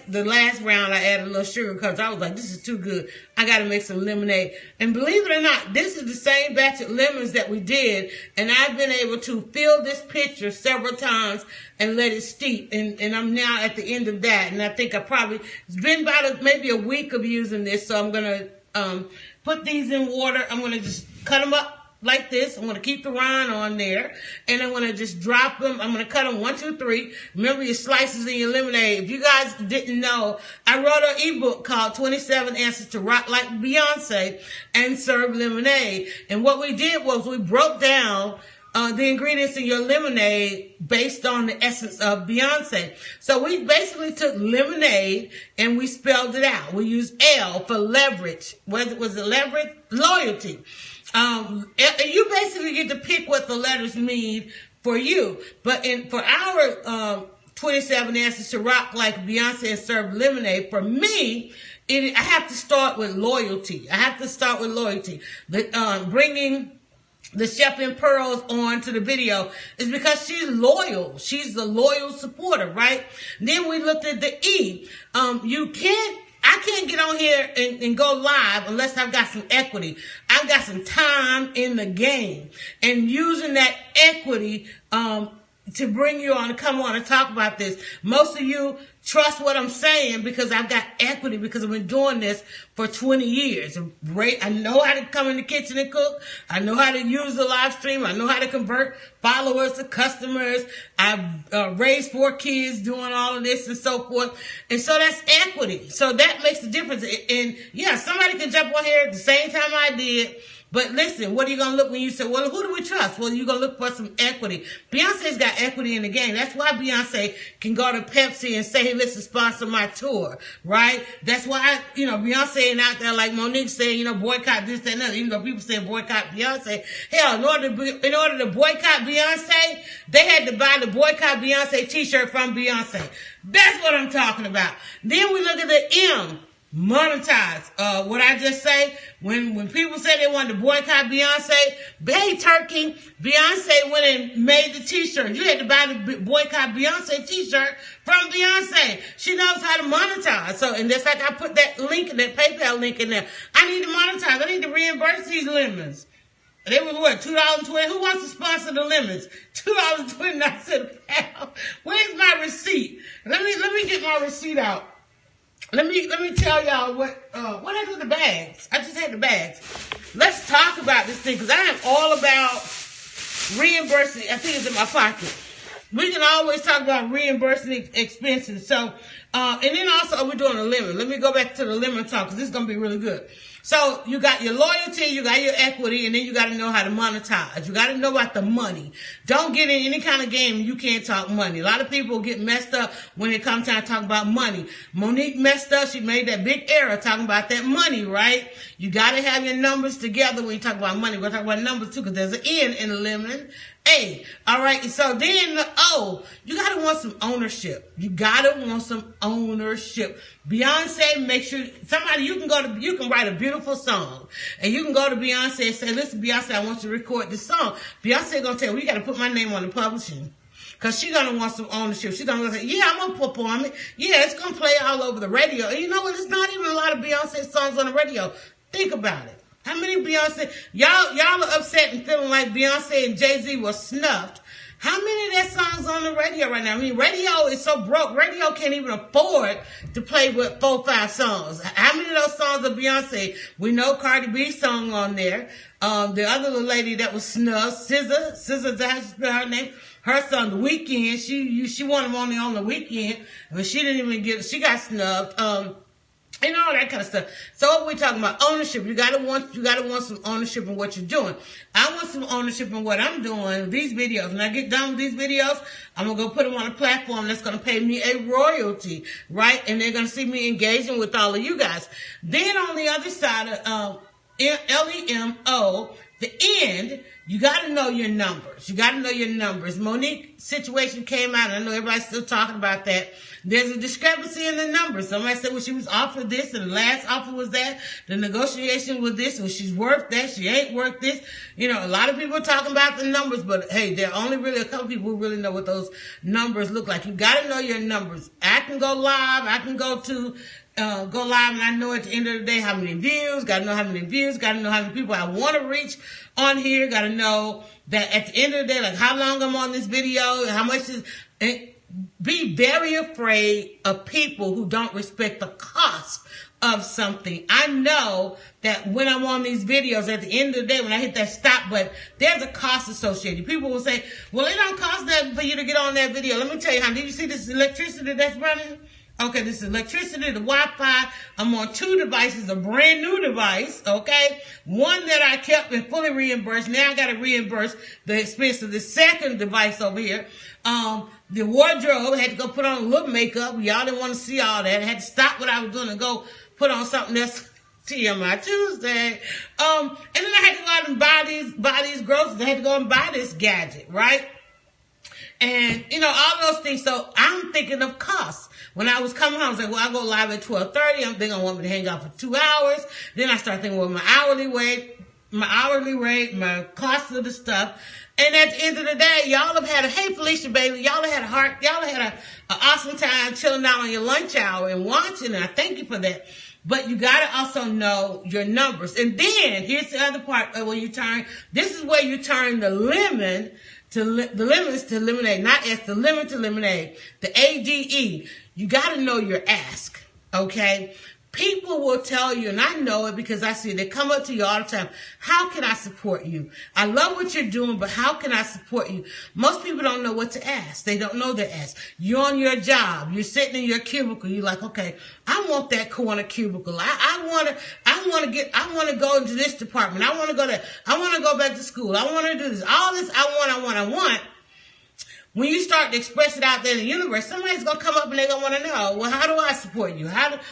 the last round, I added a little sugar because I was like, this is too good. I got to make some lemonade. And believe it or not, this is the same batch of lemons that we did. And I've been able to fill this pitcher several times and let it steep. And I'm now at the end of that. And I think it's been about maybe a week of using this. So I'm going to put these in water. I'm going to just cut them up like this. I'm going to keep the rind on there. And I'm going to just drop them. I'm going to cut them 1, 2, 3. Remember your slices in your lemonade. If you guys didn't know, I wrote an ebook called 27 Answers to Rock Like Beyonce and Serve Lemonade. And what we did was we broke down the ingredients in your lemonade based on the essence of Beyonce. So we basically took lemonade and we spelled it out. We used L for leverage. Was it leverage? Loyalty. You basically get to pick what the letters mean for you. But for our 27 Answers to Rock Like Beyonce and Serve Lemonade, for me, I have to start with loyalty. Bringing the Chef in Pearls on to the video is because she's loyal. She's a loyal supporter, right? Then we looked at the E. I can't get on here and go live unless I've got some equity. I've got some time in the game. And using that equity to bring you on to come on and talk about this. Most of you trust what I'm saying because I've got equity because I've been doing this for 20 years. I know how to come in the kitchen and cook. I know how to use the live stream. I know how to convert followers to customers. I've raised 4 kids doing all of this and so forth. And so that's equity. So that makes a difference. And yeah, somebody can jump on here at the same time I did. But listen, what are you going to look when you say, well, who do we trust? Well, you're going to look for some equity. Beyonce's got equity in the game. That's why Beyonce can go to Pepsi and say, hey, listen, sponsor my tour, right? That's why, Beyonce ain't out there like Monique saying, boycott this, that, and that. Even though people say boycott Beyonce. Hell, in order to boycott Beyonce, they had to buy the boycott Beyonce t-shirt from Beyonce. That's what I'm talking about. Then we look at the M. Monetize. What I just say, when people say they wanted to boycott Beyonce, hey, Turkey, Beyonce went and made the t-shirt. You had to buy the boycott Beyonce t-shirt from Beyonce. She knows how to monetize. So, and just like I put that link in that PayPal link in there, I need to monetize. I need to reimburse these lemons. They was what, $2.20? Who wants to sponsor the lemons? $2.29 a pound. Where's my receipt? Let me get my receipt out. Let me tell y'all what I do with the bags. I just had the bags. Let's talk about this thing because I am all about reimbursing. I think it's in my pocket. We can always talk about reimbursing expenses. So, and then also we're doing a lemon. Let me go back to the lemon talk because this is going to be really good. So you got your loyalty, you got your equity, and then you got to know how to monetize. You got to know about the money. Don't get in any kind of game you can't talk money. A lot of people get messed up when it comes time to talk about money. Monique messed up. She made that big error talking about that money, right? You got to have your numbers together when you talk about money. We're talking about numbers too because there's an N in the lemon A. All right. So then the O, you gotta want some ownership. You gotta want some ownership. Beyonce, make sure somebody you can write a beautiful song, and you can go to Beyonce and say, "Listen, Beyonce, I want you to record this song." Beyonce gonna tell you, "We gotta put my name on the publishing." Because she's going to want some ownership. She's going to say, "Yeah, I'm going to perform it. Yeah, it's going to play all over the radio." And you know what? There's not even a lot of Beyonce songs on the radio. Think about it. How many Beyonce... Y'all are upset and feeling like Beyonce and Jay-Z were snuffed. How many of their songs on the radio right now? I mean, radio is so broke. Radio can't even afford to play with 4 or 5 songs. How many of those songs of Beyonce? We know Cardi B's song on there. The other little lady that was snuffed, SZA, that's her name. Her son, The Weeknd, she won him only on the weekend, but she didn't even get. She got snubbed, and all that kind of stuff. So what we're talking about, ownership. You gotta want some ownership in what you're doing. I want some ownership in what I'm doing. These videos. When I get done with these videos, I'm gonna go put them on a platform that's gonna pay me a royalty, right? And they're gonna see me engaging with all of you guys. Then on the other side of LEMO, the end. You got to know your numbers. You got to know your numbers. Monique's situation came out, and I know everybody's still talking about that. There's a discrepancy in the numbers. Somebody said, well, she was offered this, and the last offer was that. The negotiation was this, and she's worth that. She ain't worth this. You know, a lot of people are talking about the numbers, but hey, there are only really a couple people who really know what those numbers look like. You got to know your numbers. I can go live. I can go live, and I know at the end of the day how many views. Got to know how many views. Got to know how many people I want to reach on here. Got to know that at the end of the day, like how long I'm on this video, how much is. Be very afraid of people who don't respect the cost of something. I know that when I'm on these videos, at the end of the day, when I hit that stop button, there's a cost associated. People will say, well, it don't cost that for you to get on that video. Let me tell you, honey, did you see this electricity that's running? Okay, this is electricity, the Wi-Fi. I'm on 2 devices, a brand new device, okay? One that I kept and fully reimbursed. Now I got to reimburse the expense of the second device over here. The wardrobe, I had to go put on a little makeup. Y'all didn't want to see all that. I had to stop what I was doing and go put on something that's TMI Tuesday. And then I had to go out and buy these groceries. I had to go and buy this gadget, right? And, you know, all those things. So I'm thinking of costs. When I was coming home, I was like, well, I'll go live at 12:30. I'm thinking I want me to hang out for 2 hours. Then I start thinking, well, my hourly rate, my cost of the stuff. And at the end of the day, y'all have had hey, Felicia, baby, y'all have had an awesome time chilling out on your lunch hour and watching, and I thank you for that. But you got to also know your numbers. And then, here's the other part where this is where you turn the lemons to lemonade, not S, the lemon to lemonade, the ADE. You got to know your ask, okay? People will tell you, and I know it because I see it. They come up to you all the time. How can I support you? I love what you're doing, but how can I support you? Most people don't know what to ask. They don't know to ask. You're on your job. You're sitting in your cubicle. You're like, okay, I want that corner cubicle. I want to go into this department. I want to go back to school. I want to do this. All this I want. When you start to express it out there in the universe, somebody's going to come up and they're going to want to know, well, how do I support you?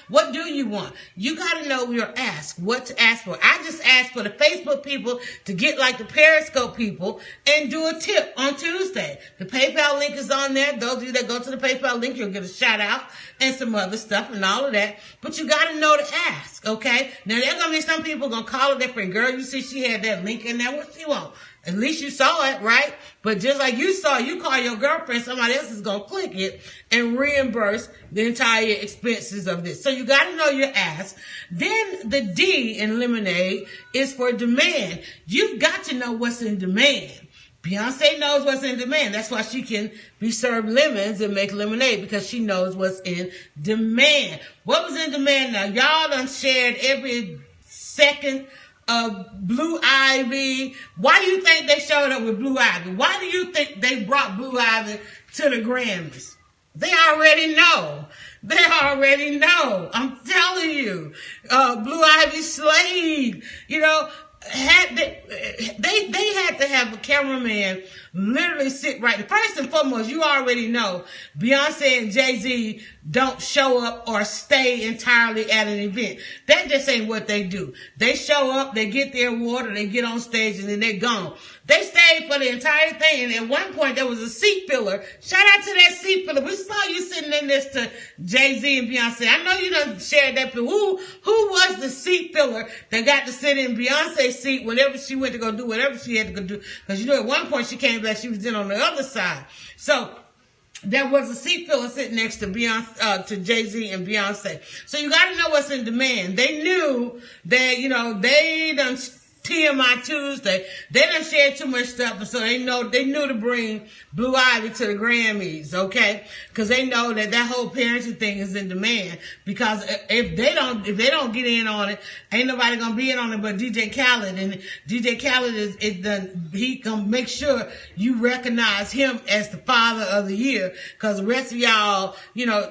What do you want? You got to know your ask, what to ask for. I just asked for the Facebook people to get like the Periscope people and do a tip on Tuesday. The PayPal link is on there. Those of you that go to the PayPal link, you'll get a shout out and some other stuff and all of that. But you got to know to ask, okay? Now, there are going to be some people going to call a different girl. You see she had that link in there. What she want? At least you saw it, right? But just like you saw, you call your girlfriend, somebody else is going to click it and reimburse the entire expenses of this. So you got to know your ask. Then the D in lemonade is for demand. You've got to know what's in demand. Beyonce knows what's in demand. That's why she can be served lemons and make lemonade, because she knows what's in demand. What was in demand now? Y'all done shared every second of Blue Ivy. Why do you think they showed up with Blue Ivy? Why do you think they brought Blue Ivy to the Grammys? They already know. I'm telling you. Blue Ivy slayed. You know, they had to have a cameraman literally sit right. First and foremost, you already know Beyonce and Jay-Z don't show up or stay entirely at an event. That just ain't what they do. They show up, they get their award, or they get on stage, and then they're gone. They stayed for the entire thing. And at one point, there was a seat filler. Shout out to that seat filler. We saw you sitting in this to Jay-Z and Beyonce. I know you done shared that. But who was the seat filler that got to sit in Beyonce's seat whenever she went to go do whatever she had to go do? Because, at one point she came back, she was in on the other side. So, there was a seat filler sitting next to Beyonce, to Jay-Z and Beyonce. So you got to know what's in demand. They knew that, they done TMI Tuesday. They done shared too much stuff, and so they knew to bring Blue Ivy to the Grammys, okay? Because they know that whole parenting thing is in demand. Because if they don't get in on it, ain't nobody gonna be in on it but DJ Khaled. And DJ Khaled he gonna make sure you recognize him as the father of the year. Because the rest of y'all,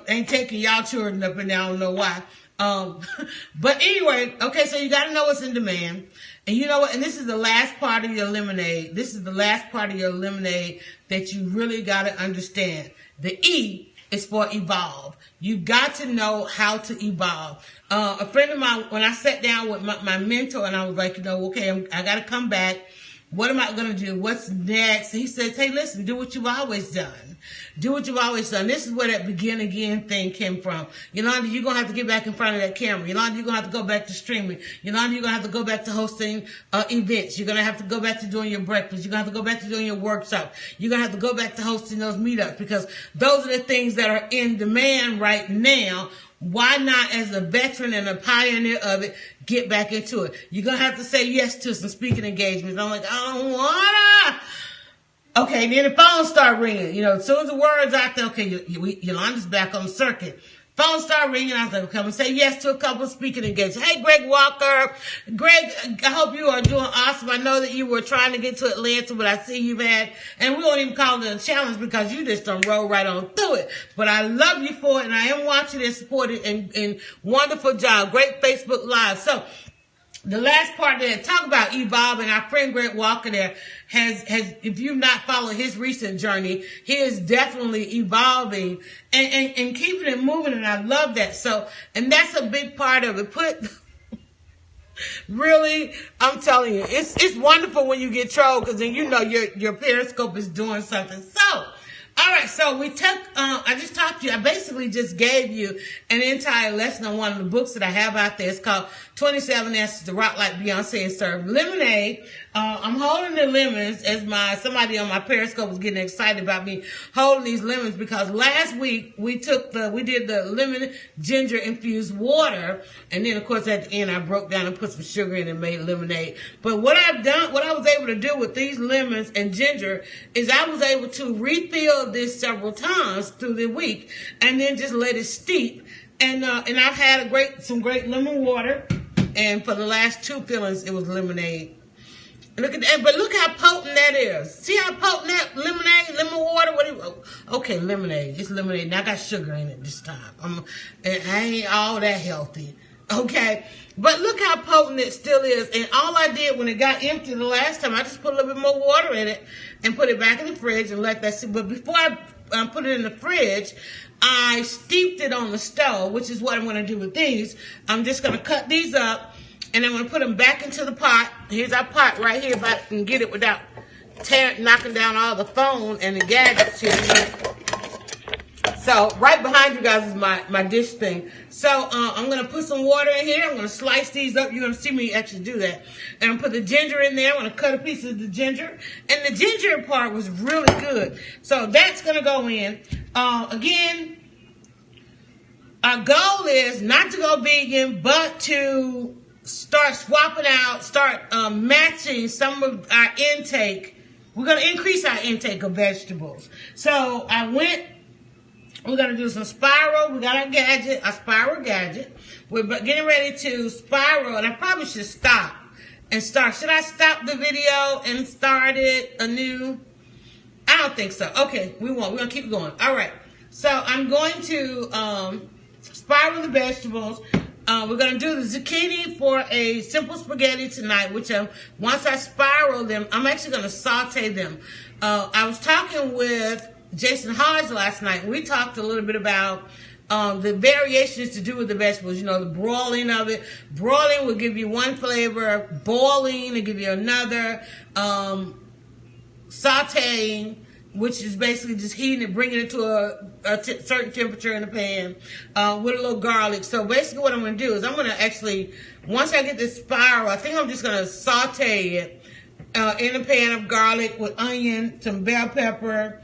ain't taking y'all children up, and I don't know why. But anyway, okay, so you gotta know what's in demand. And you know what? And this is the last part of your lemonade. This is the last part of your lemonade that you really got to understand. The E is for evolve. You got to know how to evolve. A friend of mine, when I sat down with my mentor, and I was like, okay, I got to come back. What am I going to do? What's next? And he says, hey, listen, do what you've always done. Do what you've always done. This is where that begin again thing came from. Yolanda, you're going to have to get back in front of that camera. Yolanda, you're going to have to go back to streaming. Yolanda, you're going to have to go back to hosting events. You're going to have to go back to doing your breakfast. You're going to have to go back to doing your workshop. You're going to have to go back to hosting those meetups, because those are the things that are in demand right now. Why not, as a veteran and a pioneer of it, get back into it? You're going to have to say yes to some speaking engagements. I'm like, I don't want to. Okay, then the phone start ringing. As soon as the word's out there, okay, Yolanda's back on the circuit. Phone start ringing. I was like, come and say yes to a couple of speaking engagements. Hey, Greg Walker. Greg, I hope you are doing awesome. I know that you were trying to get to Atlanta, but I see you've had, and we won't even call it a challenge because you just don't roll right on through it. But I love you for it, and I am watching and supporting, and wonderful job. Great Facebook Live. So, the last part there, talk about evolving. Our friend Greg Walker there has, if you've not followed his recent journey, he is definitely evolving and keeping it moving. And I love that. So, and that's a big part of it. Really, I'm telling you, it's wonderful when you get trolled, because then your periscope is doing something. So, all right, so we took, I just talked to you. I basically just gave you an entire lesson on one of the books that I have out there. It's called 27 Answers to Rock Like Beyonce and Serve Lemonade. I'm holding the lemons as somebody on my Periscope was getting excited about me holding these lemons, because last week we did the lemon ginger infused water. And then of course at the end I broke down and put some sugar in and made lemonade. But what I was able to do with these lemons and ginger is I was able to refill this several times through the week and then just let it steep. And I've had some great lemon water. And for the last 2 fillings, it was lemonade. Look at that, but look how potent that is. See how potent that lemon water? Okay, lemonade. It's lemonade. Now I got sugar in it this time. And I ain't all that healthy. Okay, but look how potent it still is. And all I did when it got empty the last time, I just put a little bit more water in it and put it back in the fridge and let that sit. But before I put it in the fridge, I steeped it on the stove, which is what I'm going to do with these. I'm just going to cut these up, and I'm going to put them back into the pot. Here's our pot right here, if I can get it without knocking down all the phone and the gadgets here. So right behind you guys is my dish thing. So I'm going to put some water in here. I'm going to slice these up. You're going to see me actually do that. And I'm going to put the ginger in there. I'm going to cut a piece of the ginger. And the ginger part was really good. So that's going to go in. Again, our goal is not to go vegan, but to start swapping out, start matching some of our intake. We're going to increase our intake of vegetables. So we're going to do some spiral. We got our gadget, our spiral gadget. We're getting ready to spiral, and I probably should stop and start. Should I stop the video and start it anew? I don't think so. Okay, we won't. We're going to keep going. All right. So I'm going to spiral the vegetables. We're going to do the zucchini for a simple spaghetti tonight, which once I spiral them, I'm actually going to saute them. I was talking with Jason Hodge last night. We talked a little bit about the variations to do with the vegetables. The broiling of it. Broiling will give you one flavor. Boiling will give you another. sauteing, which is basically just heating it, bringing it to a certain temperature in the pan with a little garlic. So basically what I'm going to do is I'm going to actually, once I get this spiral, I think I'm just going to saute it in a pan of garlic with onion, some bell pepper,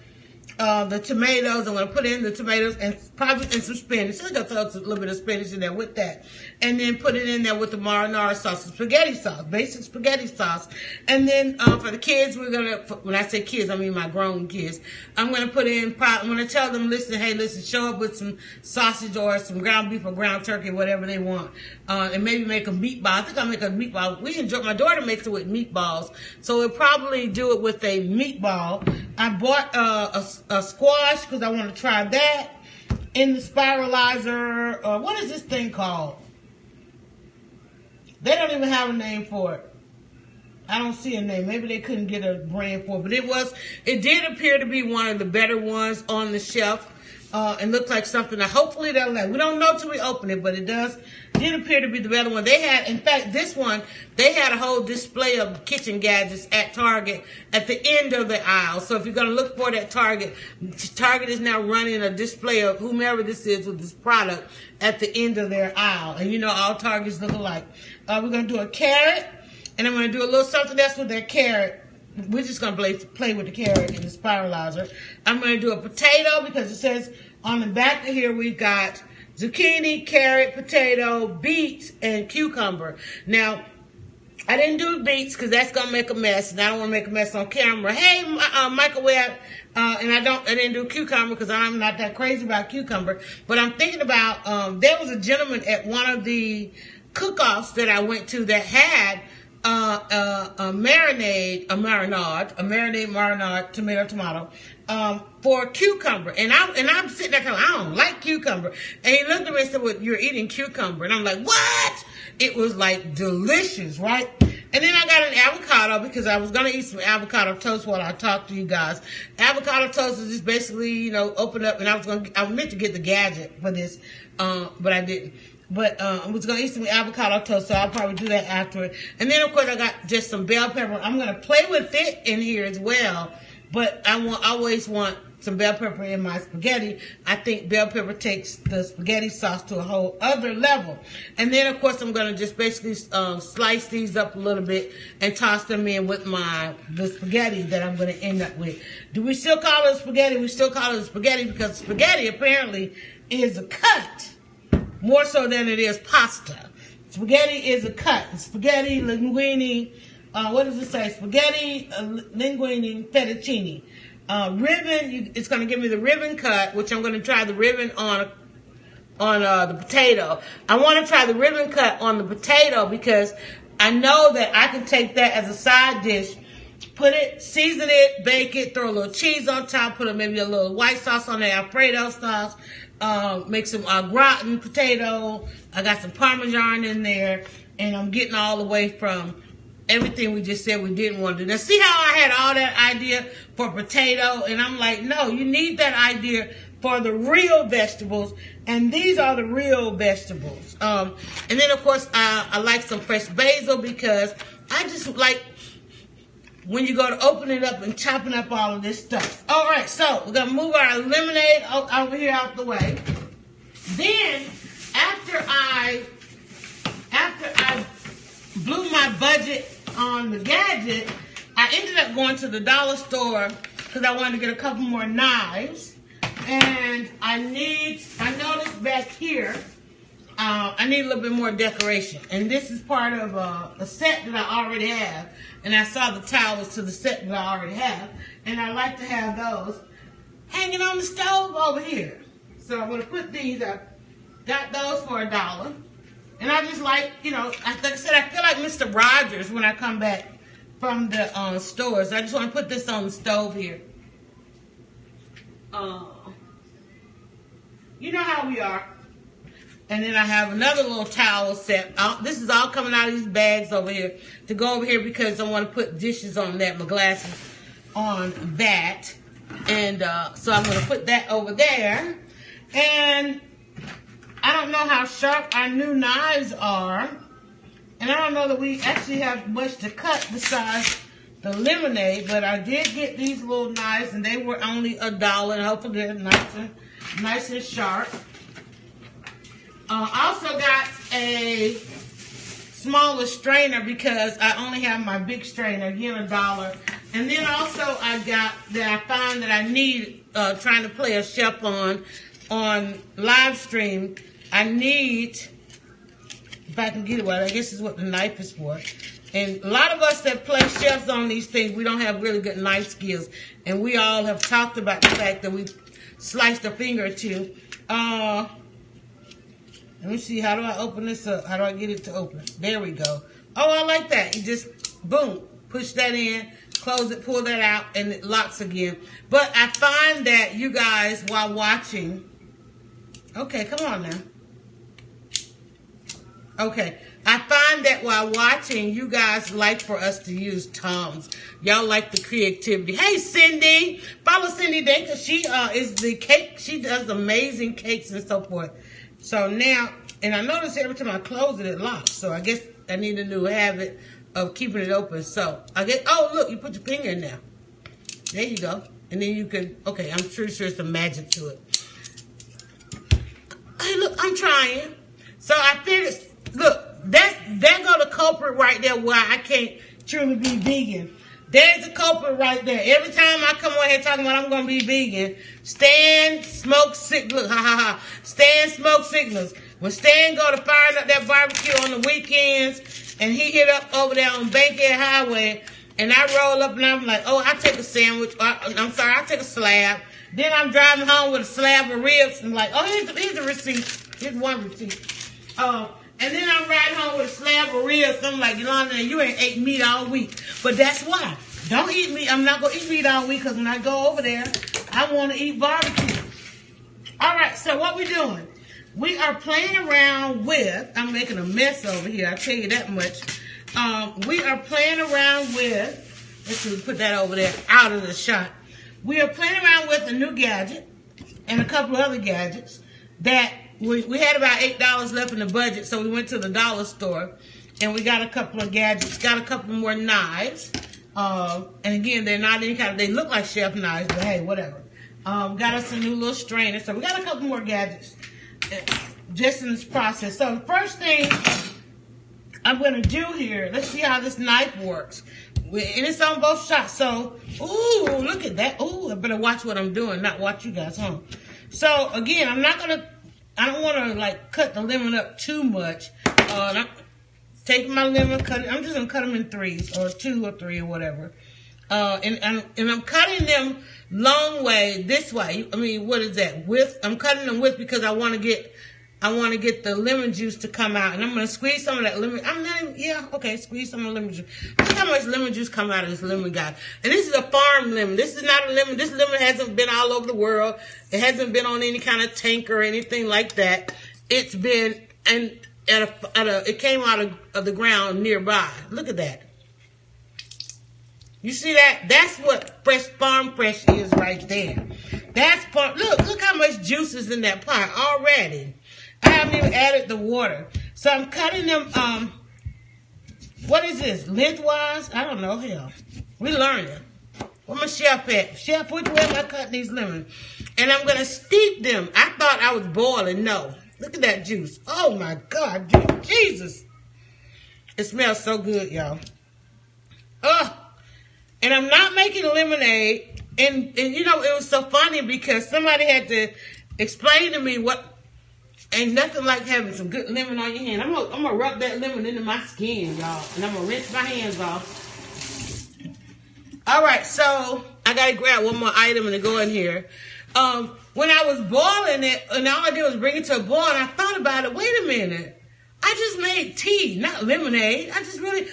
the tomatoes. I'm going to put in the tomatoes and probably some spinach. I'm going to throw a little bit of spinach in there with that. And then put it in there with the marinara sauce, the spaghetti sauce, basic spaghetti sauce. And then for the kids, we're going to, when I say kids, I mean my grown kids. I'm going to put in, I'm going to tell them, listen, hey, listen, show up with some sausage or some ground beef or ground turkey, whatever they want. And maybe make a meatball. I think I'll make a meatball. My daughter makes it with meatballs. So we'll probably do it with a meatball. I bought a squash because I want to try that in the spiralizer. What is this thing called? They don't even have a name for it. I don't see a name. Maybe they couldn't get a brand for it. But it did appear to be one of the better ones on the shelf. It looks like something that hopefully they'll like. We don't know till we open it, but it did appear to be the better one. They had, in fact, this one, they had a whole display of kitchen gadgets at Target at the end of the aisle. So if you're going to look for it at Target is now running a display of whomever this is with this product at the end of their aisle. And you know, all Targets look alike. We're going to do a carrot, and I'm going to do a little something else with that carrot. We're just going to play with the carrot in the spiralizer. I'm going to do a potato because it says on the back of here we've got zucchini, carrot, potato, beets, and cucumber. Now, I didn't do beets because that's going to make a mess, and I don't want to make a mess on camera. Hey, microwave, and I didn't do cucumber because I'm not that crazy about cucumber. But I'm thinking about, there was a gentleman at one of the cook-offs that I went to that had a marinade, tomato, for cucumber. And I'm sitting there going, I don't like cucumber. And he looked at me and said, well, you're eating cucumber. And I'm like, what? It was like delicious, right? And then I got an avocado because I was going to eat some avocado toast while I talked to you guys. Avocado toast is just basically, you know, open up, and I meant to get the Gadget for this, but I didn't. But I was going to eat some avocado toast, so I'll probably do that after it. And then, of course, I got just some bell pepper. I'm going to play with it in here as well. But I always want some bell pepper in my spaghetti. I think bell pepper takes the spaghetti sauce to a whole other level. And then, of course, I'm going to just basically slice these up a little bit and toss them in with the spaghetti that I'm going to end up with. Do we still call it spaghetti? We still call it spaghetti because spaghetti apparently is a cut. More so than it is pasta. Spaghetti is a cut. Spaghetti, linguine, what does it say? Spaghetti, linguine, fettuccine. Ribbon, it's going to give me the ribbon cut, which I'm going to try the ribbon on the potato. I want to try the ribbon cut on the potato because I know that I can take that as a side dish, season it, bake it, throw a little cheese on top, put maybe a little white sauce on there, Alfredo sauce. Make some gratin potato. I got some Parmesan in there, and I'm getting all the way from everything we just said we didn't want to do. Now, see how I had all that idea for potato, and I'm like, no, you need that idea for the real vegetables, and these are the real vegetables. And then, of course, I like some fresh basil because I just like when you go to open it up and chopping up all of this stuff. All right, so we're going to move our lemonade over here out the way. Then, after I blew my budget on the Gadget, I ended up going to the dollar store because I wanted to get a couple more knives. And I noticed back here, I need a little bit more decoration. And this is part of a set that I already have. And I saw the towels to the set that I already have. And I like to have those hanging on the stove over here. So I'm going to put these up. Got those for $1. And I just like, you know, like I said, I feel like Mr. Rogers when I come back from the stores. I just want to put this on the stove here. You know how we are. And then I have another little towel set. This is all coming out of these bags over here to go over here because I want to put dishes on that, my glasses on that. And so I'm going to put that over there. And I don't know how sharp our new knives are. And I don't know that we actually have much to cut besides the lemonade, but I did get these little knives, and they were only $1, and hopefully they're nice and sharp. Also got a smaller strainer because I only have my big strainer, again $1. And then also I got that I find that I need, trying to play a chef on live stream, I need, if I can get it right, I guess is what the knife is for. And a lot of us that play chefs on these things, we don't have really good knife skills. And we all have talked about the fact that we sliced a finger or two. Let me see, how do I open this up? How do I get it to open? There we go. Oh, I like that. You just, boom, push that in, close it, pull that out, and it locks again. But I find that you guys, while watching, okay, come on now. Okay, I find that while watching, you guys like for us to use tongs. Y'all like the creativity. Hey, Cindy, follow Cindy Day, because she is the cake. She does amazing cakes and so forth. So now, and I notice every time I close it, it locks. So I guess I need a new habit of keeping it open. So I guess, oh, look, you put your finger in there. There you go. And then you can, okay, I'm sure there's some magic to it. Hey, look, I'm trying. So I finished, look, there go the culprit right there why I can't truly be vegan. There's the culprit right there. Every time I come on here talking about I'm going to be vegan, Stan smoke sick. Look, ha ha ha. Stan smoke signals. When Stan go to firing up that barbecue on the weekends, and he hit up over there on Bankhead Highway, and I roll up and I'm like, oh, I take a sandwich. I'm sorry, I take a slab. Then I'm driving home with a slab of ribs. And I'm like, oh, here's a receipt. Here's one receipt. And then I'm riding home with a slab of ribs. I'm like, Yolanda, you ain't ate meat all week. But that's why. Don't eat meat. I'm not going to eat meat all week because when I go over there, I want to eat barbecue. All right, so what we doing? We are playing around with, I'm making a mess over here, I'll tell you that much. We are playing around with, let's see, put that over there, out of the shot. We are playing around with a new gadget and a couple of other gadgets that we had about $8 left in the budget, so we went to the dollar store and we got a couple of gadgets, got a couple more knives. And again, they're not any kind of, they look like chef knives, but hey, whatever. Got us a new little strainer, so we got a couple more gadgets just in this process. So the first thing I'm going to do here, let's see how this knife works. And it's on both shots. So, ooh, look at that. Ooh, I better watch what I'm doing, not watch you guys home. So again, I don't want to like cut the lemon up too much. I'm taking my lemon, I'm just going to cut them in threes or 2 or 3 or whatever. And I'm cutting them long way this way. I mean, what is that? Width. I'm cutting them width because I want to get the lemon juice to come out, and I'm gonna squeeze some of that lemon. Squeeze some of the lemon juice. Look how much lemon juice come out of this lemon, guy. And this is a farm lemon. This is not a lemon. This lemon hasn't been all over the world. It hasn't been on any kind of tank or anything like that. It's been it came out of the ground nearby. Look at that. You see that? That's what farm fresh is right there. That's farm. Look how much juice is in that pot already. I haven't even added the water. So I'm cutting them, what is this? Lengthwise? I don't know. Hell, we learning. Where my chef at? Chef, which way am I cutting these lemons? And I'm going to steep them. I thought I was boiling. No. Look at that juice. Oh my God. Jesus. It smells so good, y'all. And I'm not making lemonade. And you know, it was so funny because somebody had to explain to me what, ain't nothing like having some good lemon on your hand. I'm gonna rub that lemon into my skin, y'all. And I'm gonna rinse my hands off. All right, so I gotta grab one more item and go in here. When I was boiling it, and all I did was bring it to a boil, and I thought about it, wait a minute. I just made tea, not lemonade. I just really,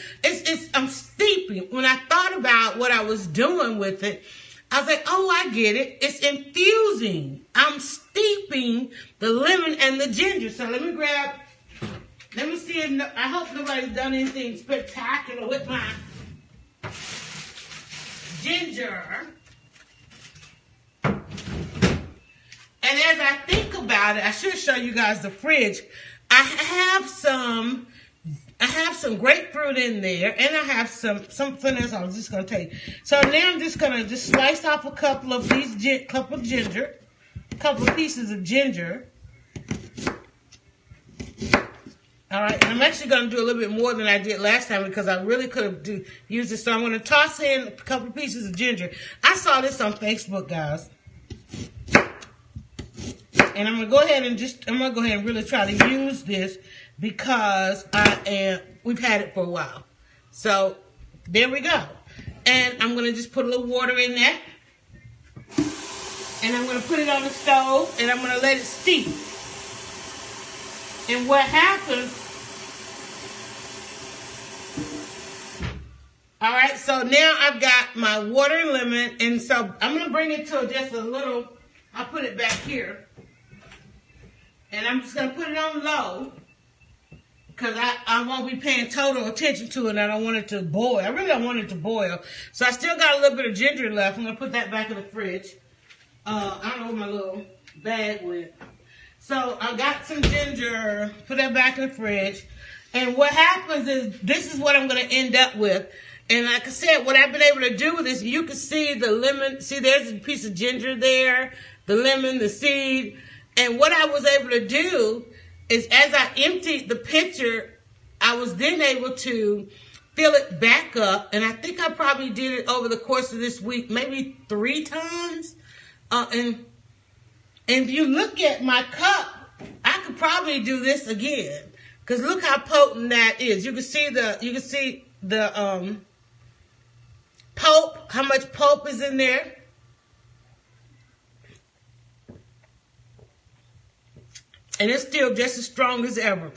I'm steeping. When I thought about what I was doing with it, I was like, oh, I get it. It's infusing. I'm steeping the lemon and the ginger. So let me see if, I hope nobody's done anything spectacular with my ginger. And as I think about it, I should show you guys the fridge. I have some I have some grapefruit in there, and I have something else I was just going to take. So now I'm just going to slice off a couple of these, couple of pieces of ginger. All right, and I'm actually going to do a little bit more than I did last time because I really could have used this. So I'm going to toss in a couple of pieces of ginger. I saw this on Facebook, guys. And I'm going to go ahead and really try to use this because we've had it for a while. So there we go. And I'm going to just put a little water in there. And I'm going to put it on the stove and I'm going to let it steep. And what happens, all right, so now I've got my water and lemon, and so I'm going to bring it to just a little, I'll put it back here. And I'm just going to put it on low because I won't be paying total attention to it and I don't want it to boil. I really don't want it to boil. So I still got a little bit of ginger left. I'm going to put that back in the fridge. I don't know where my little bag went. So I got some ginger, put that back in the fridge. And what happens is this is what I'm going to end up with. And like I said, what I've been able to do with this, you can see the lemon. See, there's a piece of ginger there, the lemon, the seed. And what I was able to do is as I emptied the pitcher, I was then able to fill it back up. And I think I probably did it over the course of this week, maybe 3 times. And if you look at my cup, I could probably do this again. Because look how potent that is. You can see the pulp, how much pulp is in there. And it's still just as strong as ever.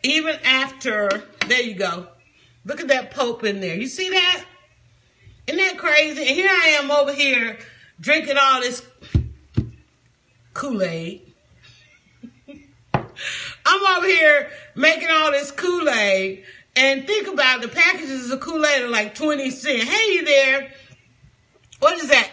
Even after, there you go. Look at that pulp in there. You see that? Isn't that crazy? And here I am over here drinking all this Kool-Aid. I'm over here making all this Kool-Aid. And think about it, the packages of Kool-Aid are like 20 cents. Hey, you there? What is that?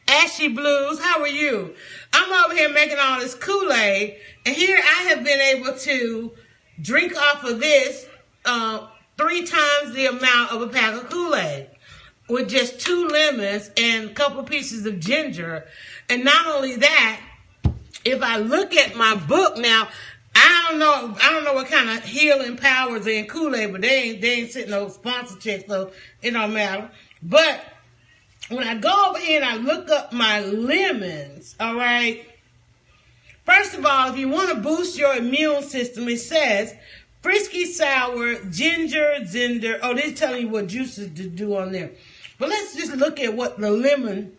Ashy Blues, how are you? I'm over here making all this Kool-Aid, and here I have been able to drink off of this 3 times the amount of a pack of Kool-Aid with just 2 lemons and a couple pieces of ginger. And not only that, if I look at my book now, I don't know what kind of healing powers are in Kool-Aid, but they ain't sitting no sponsor checks, so it don't matter. But when I go over here and I look up my lemons, all right, first of all, if you want to boost your immune system, it says frisky sour, ginger, oh, they're telling you what juices to do on there. But let's just look at what the lemon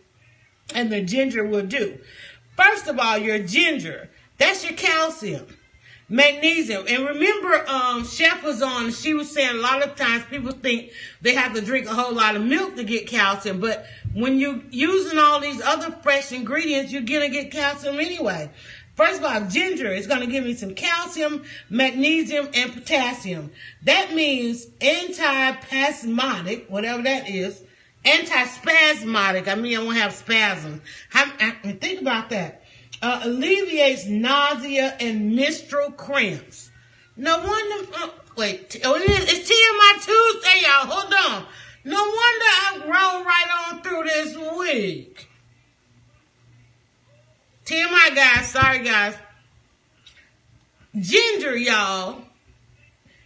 and the ginger will do. First of all, your ginger, that's your calcium. Magnesium. And remember, Chef was on, she was saying a lot of times people think they have to drink a whole lot of milk to get calcium. But when you're using all these other fresh ingredients, you're going to get calcium anyway. First of all, ginger is going to give me some calcium, magnesium, and potassium. That means antispasmodic, whatever that is. Antispasmodic. I mean, I won't have spasms. Think about that. Alleviates nausea and menstrual cramps. No wonder, it's TMI Tuesday, y'all. Hold on. No wonder I rolled right on through this week. TMI, guys. Sorry, guys. Ginger, y'all.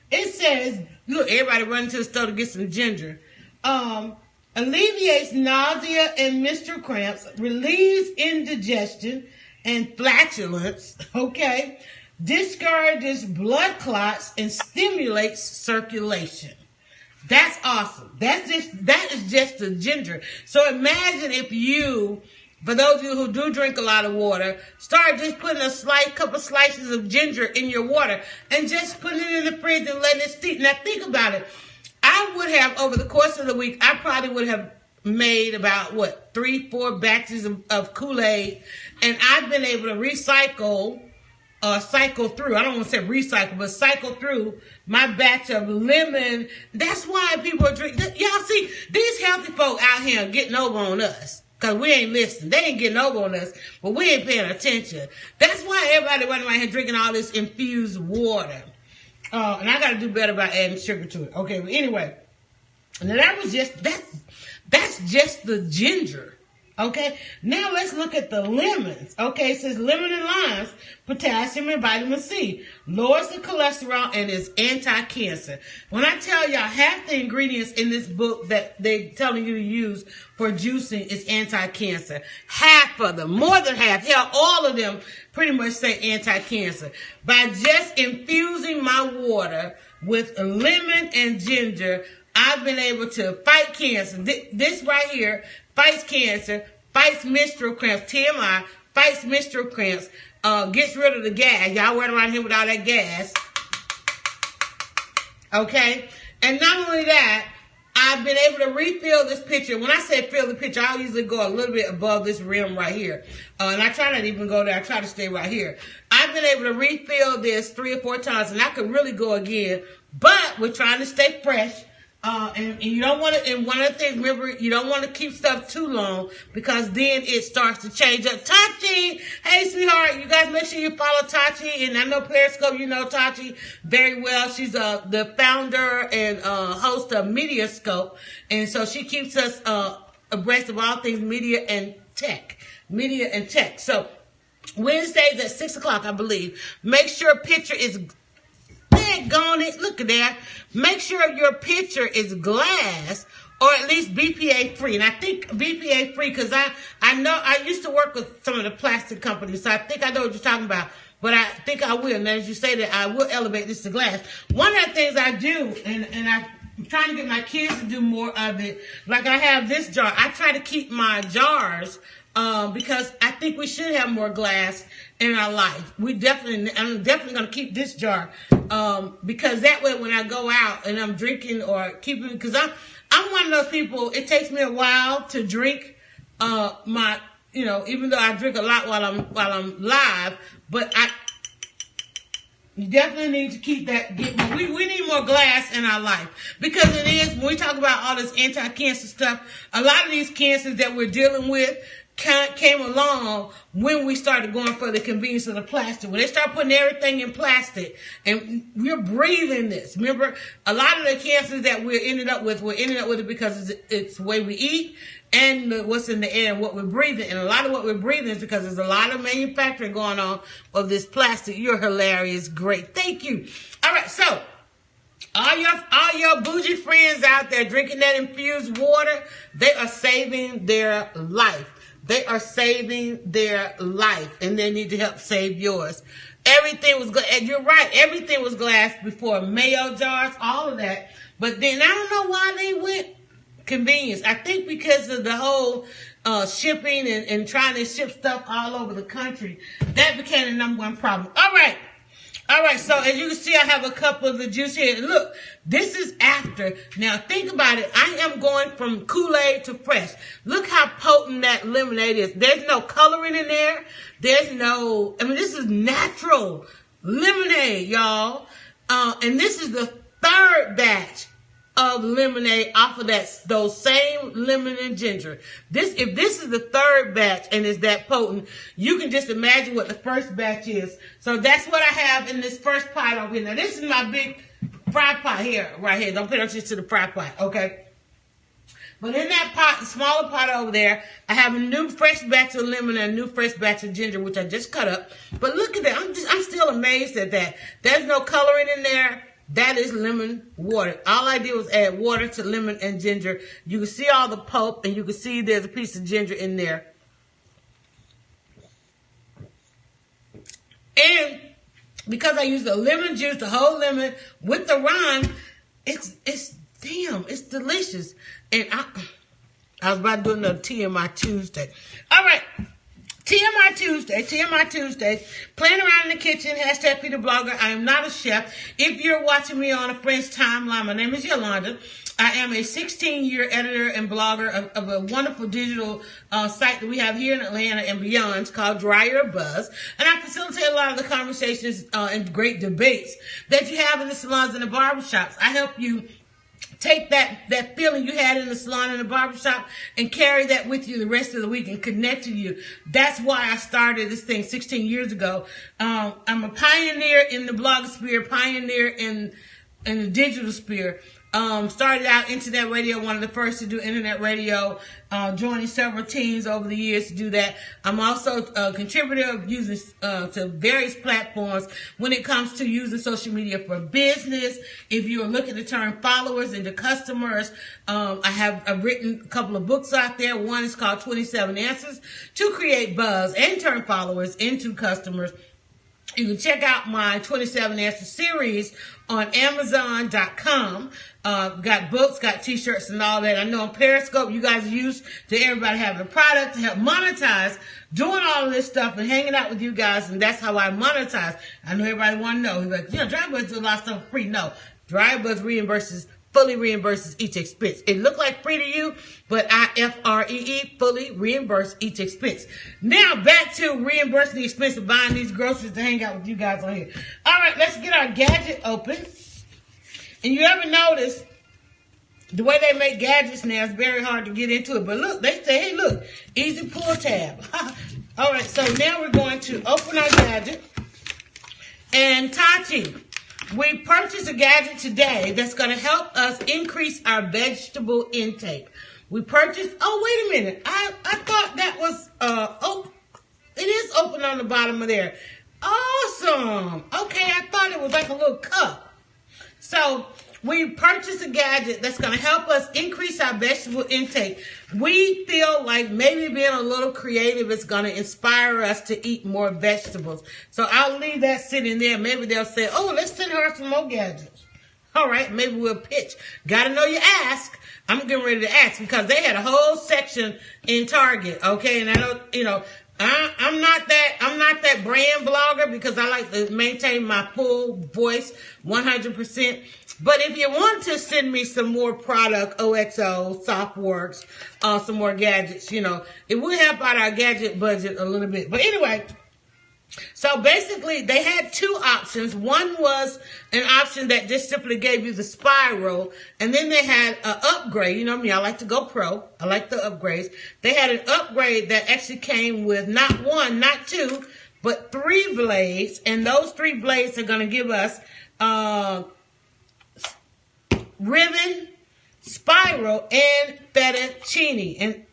It says, look, everybody running to the store to get some ginger. Alleviates nausea and menstrual cramps, relieves indigestion and flatulence, okay? Discourages blood clots and stimulates circulation. That's awesome. That is just the ginger. So imagine if you, for those of you who do drink a lot of water, start just putting a couple slices of ginger in your water and just putting it in the fridge and letting it steep. Now think about it. I would have, over the course of the week, I probably would have made about, 3-4 batches of Kool-Aid. And I've been able to cycle through. I don't want to say recycle, but cycle through my batch of lemon. That's why people are drinking. Y'all see, these healthy folk out here getting over on us. Because we ain't listening. They ain't getting over on us, but we ain't paying attention. That's why everybody running around here drinking all this infused water. And I got to do better about adding sugar to it. Okay, but anyway. Now that's just the ginger. Okay, now let's look at the lemons. Okay, it says lemon and limes, potassium and vitamin C, lowers the cholesterol and is anti-cancer. When I tell y'all half the ingredients in this book that they're telling you to use for juicing is anti-cancer. Half of them, more than half, hell, all of them pretty much say anti-cancer. By just infusing my water with lemon and ginger, I've been able to fight cancer. This right here fights cancer, fights menstrual cramps, TMI, fights menstrual cramps, gets rid of the gas. Y'all running around here with all that gas. Okay? And not only that, I've been able to refill this pitcher. When I say fill the pitcher, I usually go a little bit above this rim right here. And I try not to even go there. I try to stay right here. I've been able to refill this 3 or 4 times, and I could really go again. But we're trying to stay fresh. And you don't want to, and one of the things, remember, you don't want to keep stuff too long because then it starts to change up. Tachi, hey sweetheart, you guys make sure you follow Tachi, and I know Periscope, you know Tachi very well. She's the founder and host of Mediascope, and so she keeps us abreast of all things media and tech. So Wednesdays at 6 o'clock, I believe. Make sure a picture is on it. Look at that. Make sure your pitcher is glass or at least BPA free. And I think BPA free because I know I used to work with some of the plastic companies, so I think I know what you're talking about. But I think I will. And as you say that, I will elevate this to glass. One of the things I do, and I'm trying to get my kids to do more of it, like I have this jar. I try to keep my jars because I think we should have more glass in our life. I'm definitely going to keep this jar because that way when I go out and I'm drinking or keeping, because I'm one of those people, it takes me a while to drink my, even though I drink a lot while I'm live, but you definitely need to keep that. We need more glass in our life because it is, when we talk about all this anti-cancer stuff, a lot of these cancers that we're dealing with came along when we started going for the convenience of the plastic. When they start putting everything in plastic and we're breathing this. Remember, a lot of the cancers that we're ended up with it because it's the way we eat and what's in the air and what we're breathing. And a lot of what we're breathing is because there's a lot of manufacturing going on of this plastic. You're hilarious. Great. Thank you. All right. So all your bougie friends out there drinking that infused water, they are saving their life. They are saving their life, and they need to help save yours. Everything was good, and you're right. Everything was glass before, mayo jars, all of that. But then I don't know why they went convenience. I think because of the whole shipping and trying to ship stuff all over the country, that became the number one problem. All right, so as you can see, I have a cup of the juice here. And look, this is after. Now, think about it. I am going from Kool-Aid to fresh. Look how potent that lemonade is. There's no coloring in there. This is natural lemonade, y'all. And this is the third batch of lemonade off of those same lemon and ginger. If this is the third batch and it's that potent, you can just imagine what the first batch is. So that's what I have in this first pot over here. Now this is my big fry pot here, right here. Don't pay attention to the fry pot, okay? But in that pot, the smaller pot over there, I have a new fresh batch of lemon and a new fresh batch of ginger, which I just cut up. But look at that. I'm still amazed at that. There's no coloring in there. That is lemon water. All I did was add water to lemon and ginger. You can see all the pulp, and you can see there's a piece of ginger in there. And because I used the lemon juice, the whole lemon with the rind, it's delicious. And I was about to do another TMI Tuesday. All right. TMI Tuesday, playing around in the kitchen, hashtag Peter Blogger. I am not a chef. If you're watching me on a friend's timeline, my name is Yolanda. I am a 16-year editor and blogger of a wonderful digital site that we have here in Atlanta and beyond. It's called DryerBuzz. And I facilitate a lot of the conversations and great debates that you have in the salons and the barbershops. I help you take that feeling you had in the salon and the barbershop and carry that with you the rest of the week and connect to you. That's why I started this thing 16 years ago. I'm a pioneer in the blogosphere, pioneer in the digital sphere. Started out internet radio, one of the first to do internet radio, joining several teams over the years to do that. I'm also a contributor of using to various platforms when it comes to using social media for business. If you are looking to turn followers into customers, I've written a couple of books out there. One is called 27 Answers to Create Buzz and Turn Followers into Customers. You can check out my 27 Answers series on Amazon.com. Got books, got t-shirts and all that. I know on Periscope, you guys are used to everybody having a product to help monetize, doing all of this stuff and hanging out with you guys, and that's how I monetize. I know everybody want to know. He's like, DryerBuzz does a lot of stuff for free. No, DryerBuzz fully reimburses each expense. It looked like free to you, but IFREE fully reimburse each expense. Now back to reimbursing the expense of buying these groceries to hang out with you guys on here. All right, let's get our gadget open. And you ever notice the way they make gadgets now is very hard to get into it. But look, they say, hey, look, easy pull tab. All right, so now we're going to open our gadget. And Tati, we purchased a gadget today that's going to help us increase our vegetable intake. We purchased, oh, wait a minute. I thought that was, it is open on the bottom of there. Awesome. Okay, I thought it was like a little cup. So we purchased a gadget that's going to help us increase our vegetable intake. We feel like maybe being a little creative is going to inspire us to eat more vegetables. So I'll leave that sitting there. Maybe they'll say, oh, let's send her some more gadgets. All right, maybe we'll pitch. Got to know you ask. I'm getting ready to ask because they had a whole section in Target, okay? And I don't, I'm not that brand blogger because I like to maintain my full voice 100%. But if you want to send me some more product, OXO, Softworks, some more gadgets, it would help out our gadget budget a little bit. But anyway, so basically they had two options. One was an option that just simply gave you the spiral. And then they had an upgrade. You know me, I like to go pro. I like the upgrades. They had an upgrade that actually came with not one, not two, but 3 blades. And those 3 blades are going to give us ribbon, spiral, and fettuccine. And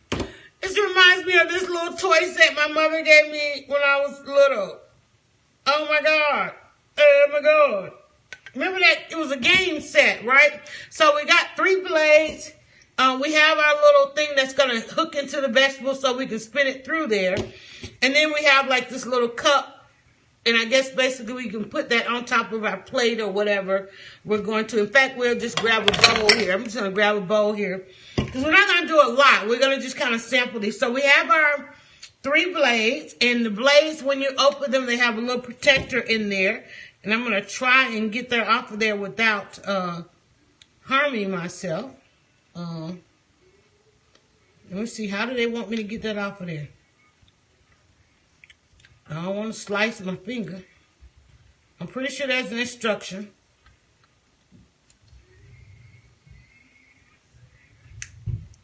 this reminds me of this little toy set my mother gave me when I was little. Oh my God. Oh my God. Remember that? It was a game set, right? So we got 3 blades. We have our little thing that's going to hook into the vegetable so we can spin it through there. And then we have like this little cup. And I guess basically we can put that on top of our plate or whatever we're going to. In fact, we'll just grab a bowl here. I'm just going to grab a bowl here. Because we're not going to do a lot. We're going to just kind of sample these. So we have our 3 blades. And the blades, when you open them, they have a little protector in there. And I'm going to try and get that off of there without harming myself. Let me see. How do they want me to get that off of there? I don't want to slice my finger. I'm pretty sure there's an instruction.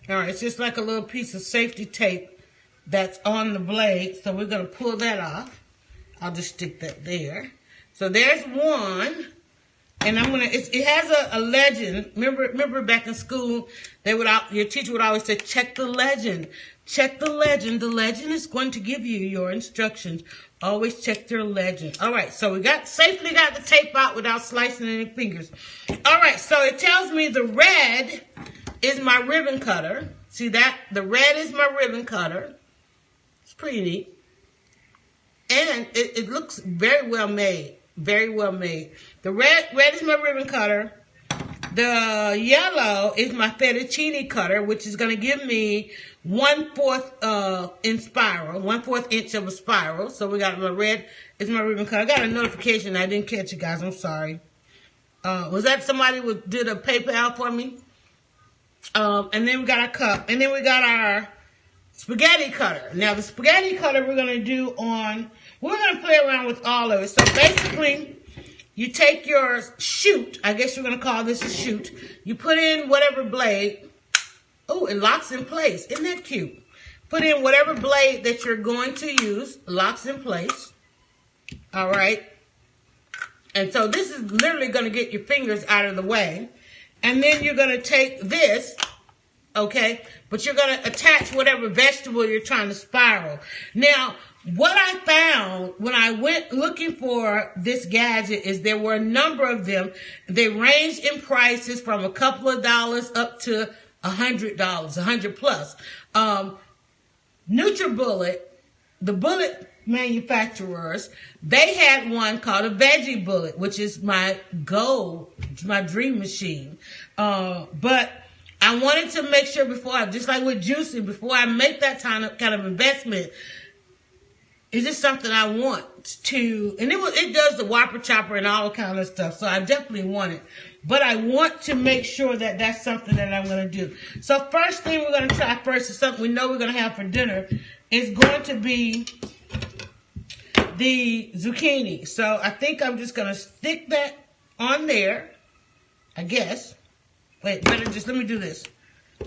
All right, it's just like a little piece of safety tape that's on the blade. So we're going to pull that off. I'll just stick that there. So there's one. And I'm going to, it has a legend. Remember back in school, your teacher would always say, check the legend. Check the legend. The legend is going to give you your instructions. Always check their legend. All right, so we safely got the tape out without slicing any fingers. All right, so it tells me the red is my ribbon cutter. See that? The red is my ribbon cutter. It's pretty neat. And it looks very well made. Very well made. The red is my ribbon cutter. The yellow is my fettuccine cutter, which is going to give me 1/4 in spiral, 1/4 inch of a spiral. So we got my red is my ribbon cutter. I got a notification. I didn't catch it, guys. I'm sorry. Was that somebody who did a PayPal for me? And then we got our cup. And then we got our spaghetti cutter. Now the spaghetti cutter we're going to play around with all of it. So basically, you take your chute, I guess you're going to call this a chute. You put in whatever blade. Oh, it locks in place. Isn't that cute? Put in whatever blade that you're going to use. Locks in place. All right. And so this is literally going to get your fingers out of the way. And then you're going to take this, okay? But you're going to attach whatever vegetable you're trying to spiral. Now, what I found when I went looking for this gadget is there were a number of them. They ranged in prices from a couple of dollars up to $100, $100 plus. NutriBullet, the bullet manufacturers, they had one called a veggie bullet, which is my goal, my dream machine. But I wanted to make sure before just like with juicing, before I make that kind of investment, is this something I want to, and it does the whopper chopper and all kind of stuff, so I definitely want it. But I want to make sure that that's something that I'm going to do. So first thing we're going to try first is something we know we're going to have for dinner. Is going to be the zucchini. So I think I'm just going to stick that on there, I guess. Wait, let me do this.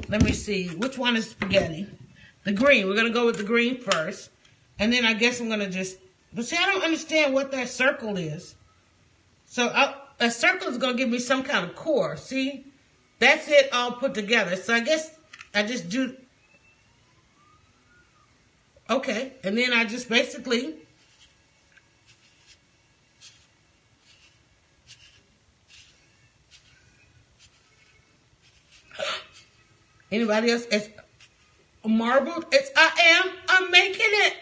Let me see. Which one is spaghetti? The green. We're going to go with the green first. And then I guess I'm going to just, but see, I don't understand what that circle is. So a circle is going to give me some kind of core. See? That's it all put together. So I guess I just do, okay. And then I just basically, anybody else? It's marbled. I'm making it.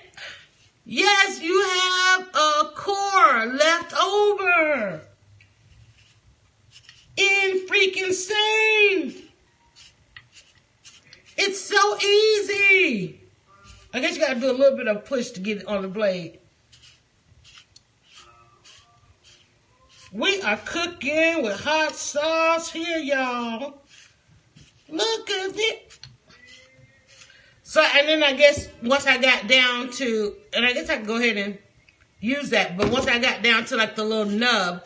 Yes, you have a core left over. Insane. It's so easy. I guess you got to do a little bit of push to get it on the blade. We are cooking with hot sauce here, y'all. Look at it. So, and then I guess once I got down to, and I guess I can go ahead and use that, but once I got down to like the little nub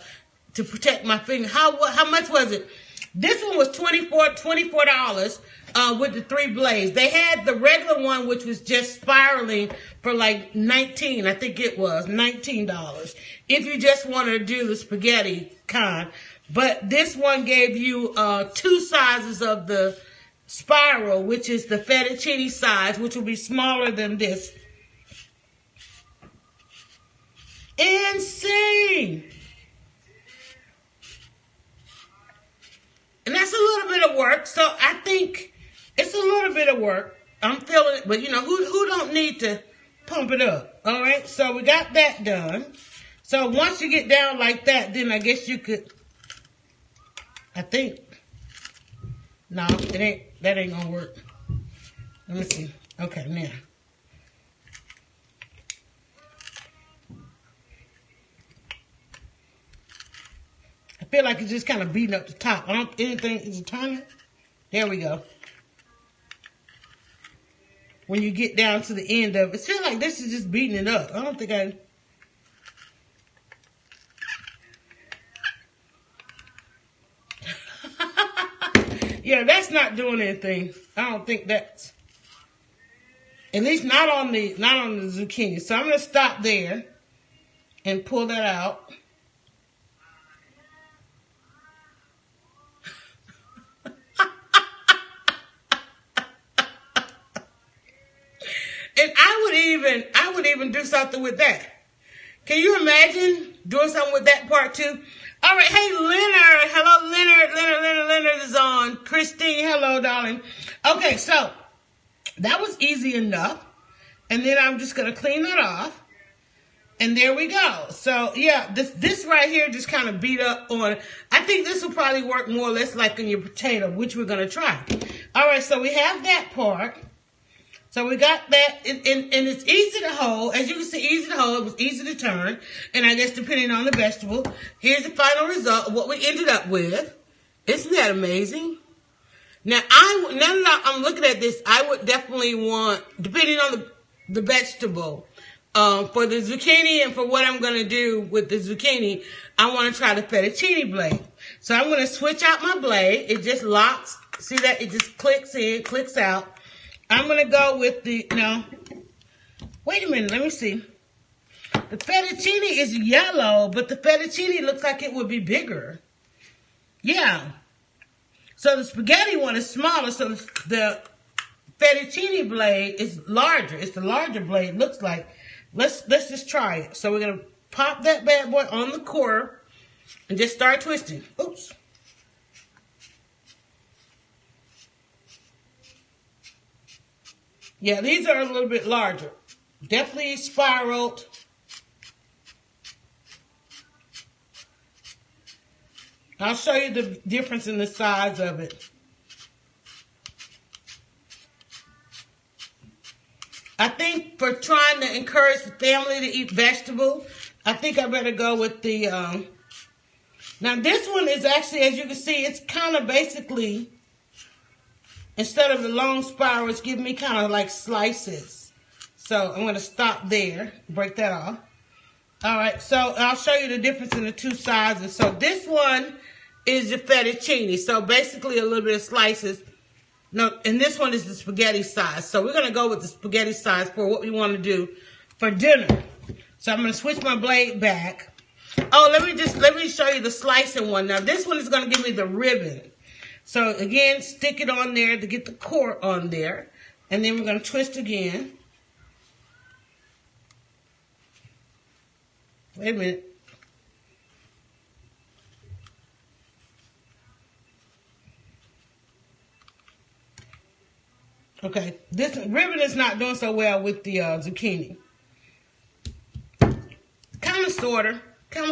to protect my finger, how much was it? This one was $24 with the 3 blades. They had the regular one, which was just spiraling for like $19. I think it was $19 if you just wanted to do the spaghetti kind. But this one gave you 2 sizes of the spiral, which is the fettuccine size, which will be smaller than this. Insane. And that's a little bit of work. So I think it's a little bit of work. I'm feeling it, but you know, who don't need to pump it up? All right. So we got that done. So once you get down like that, then I guess you could, I think, no, that ain't gonna work. Let me see. Okay, now. I feel like it's just kind of beating up the top. Anything is it turning? There we go. When you get down to the end of it, it feels like this is just beating it up. I don't think I... Yeah, that's not doing anything. I don't think that's, at least not on the zucchini. So I'm gonna stop there and pull that out. And I would even do something with that. Can you imagine doing something with that part too? All right, hey, Leonard. Hello, Leonard is on. Christine, hello, darling. Okay, so that was easy enough. And then I'm just going to clean that off. And there we go. So, yeah, this right here just kind of beat up on, I think this will probably work more or less like in your potato, which we're going to try. All right, so we have that part. So we got that, and it's easy to hold. As you can see, easy to hold. It was easy to turn. And I guess depending on the vegetable, here's the final result of what we ended up with. Isn't that amazing? Now that I'm looking at this, I would definitely want, depending on the vegetable, For the zucchini and for what I'm going to do with the zucchini, I want to try the fettuccine blade. So I'm going to switch out my blade. It just locks. See that? It just clicks in, clicks out. I'm going to go with the, no. Wait a minute. Let me see. The fettuccine is yellow, but the fettuccine looks like it would be bigger. Yeah. So the spaghetti one is smaller, so the fettuccine blade is larger. It's the larger blade, looks like. Let's just try it. So we're going to pop that bad boy on the core and just start twisting. Oops. Yeah, these are a little bit larger. Definitely spiraled. I'll show you the difference in the size of it. I think for trying to encourage the family to eat vegetables, I think I better go with the, now this one is actually, as you can see, it's kind of basically, instead of the long spiral, it's giving me kind of like slices. So I'm going to stop there, break that off. All right, so I'll show you the difference in the two sizes. So this one is the fettuccine. So basically a little bit of slices. No, and this one is the spaghetti size. So we're going to go with the spaghetti size for what we want to do for dinner. So I'm going to switch my blade back. Oh, let me show you the slicing one. Now this one is going to give me the ribbon. So again, stick it on there to get the core on there. And then we're going to twist again. Wait a minute. Okay, this ribbon is not doing so well with the zucchini. Kind of,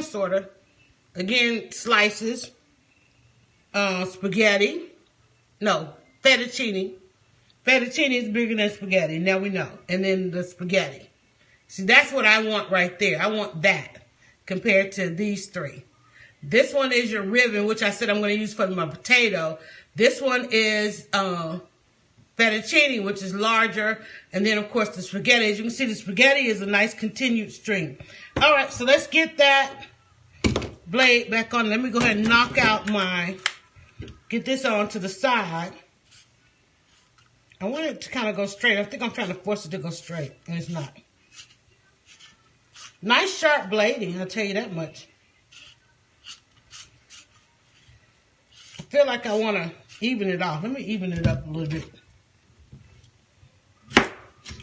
sort of. Again, slices. Spaghetti. No, fettuccine. Fettuccine is bigger than spaghetti. Now we know. And then the spaghetti. See, that's what I want right there. I want that compared to these three. This one is your ribbon, which I said I'm going to use for my potato. This one is fettuccine, which is larger. And then, of course, the spaghetti. As you can see, the spaghetti is a nice continued string. All right, so let's get that blade back on. Let me go ahead and knock out get this on to the side. I want it to kind of go straight. I think I'm trying to force it to go straight, and it's not. Nice sharp blading, I'll tell you that much. I feel like I want to even it off. Let me even it up a little bit.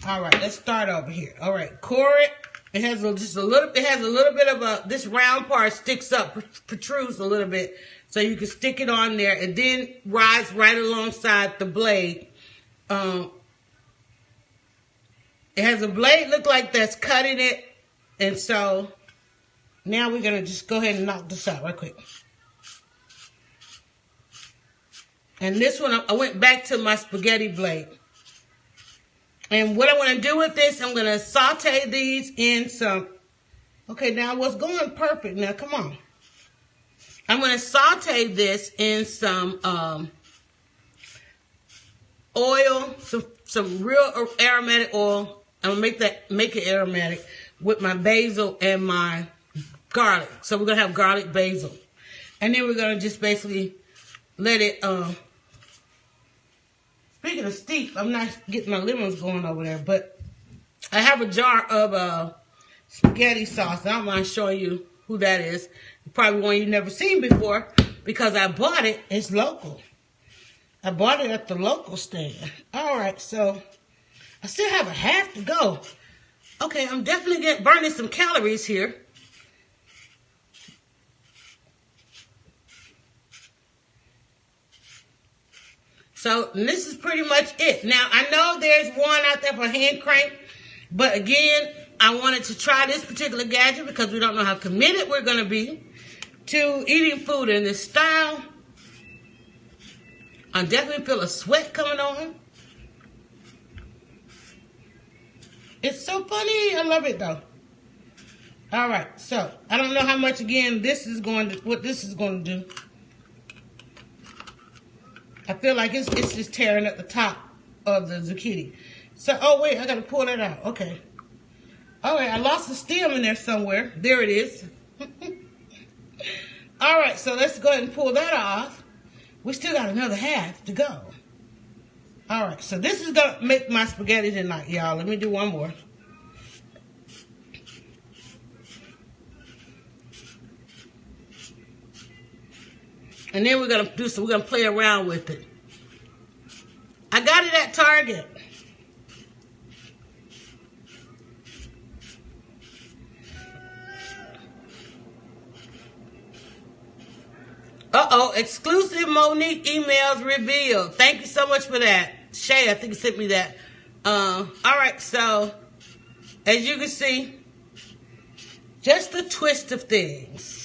All right, let's start over here. All right, core it. It has just a little. It has a little bit of this round part sticks up, protrudes a little bit, so you can stick it on there, and then rides right alongside the blade. It has a blade look like that's cutting it. And so, now we're going to just go ahead and knock this out right quick. And this one, I went back to my spaghetti blade. And what I want to do with this, I'm going to saute these in some... Okay, now what's going perfect? Now, come on. I'm going to saute this in some oil, some real aromatic oil. I'm going to make it aromatic with my basil and my garlic. So we're going to have garlic basil. And then we're going to just basically let it, speaking of steep, I'm not getting my lemons going over there, but I have a jar of spaghetti sauce. I don't mind showing you who that is. Probably one you've never seen before because I bought it. It's local. I bought it at the local stand. All right, so I still have a half to go. Okay, I'm definitely burning some calories here. So this is pretty much it. Now, I know there's one out there for hand crank, but again, I wanted to try this particular gadget because we don't know how committed we're going to be to eating food in this style. I definitely feel a sweat coming on. It's so funny. I love it though. All right, so I don't know how much again what this is going to do. I feel like it's just tearing at the top of the zucchini. So, oh wait, I got to pull that out. Okay. All right, I lost the stem in there somewhere. There it is. All right, so let's go ahead and pull that off. We still got another half to go. All right, so this is going to make my spaghetti tonight, y'all. Let me do one more. And then we're going to play around with it. I got it at Target. Uh-oh, exclusive Monique emails revealed. Thank you so much for that. Shay, I think you sent me that. All right, so as you can see, just the twist of things.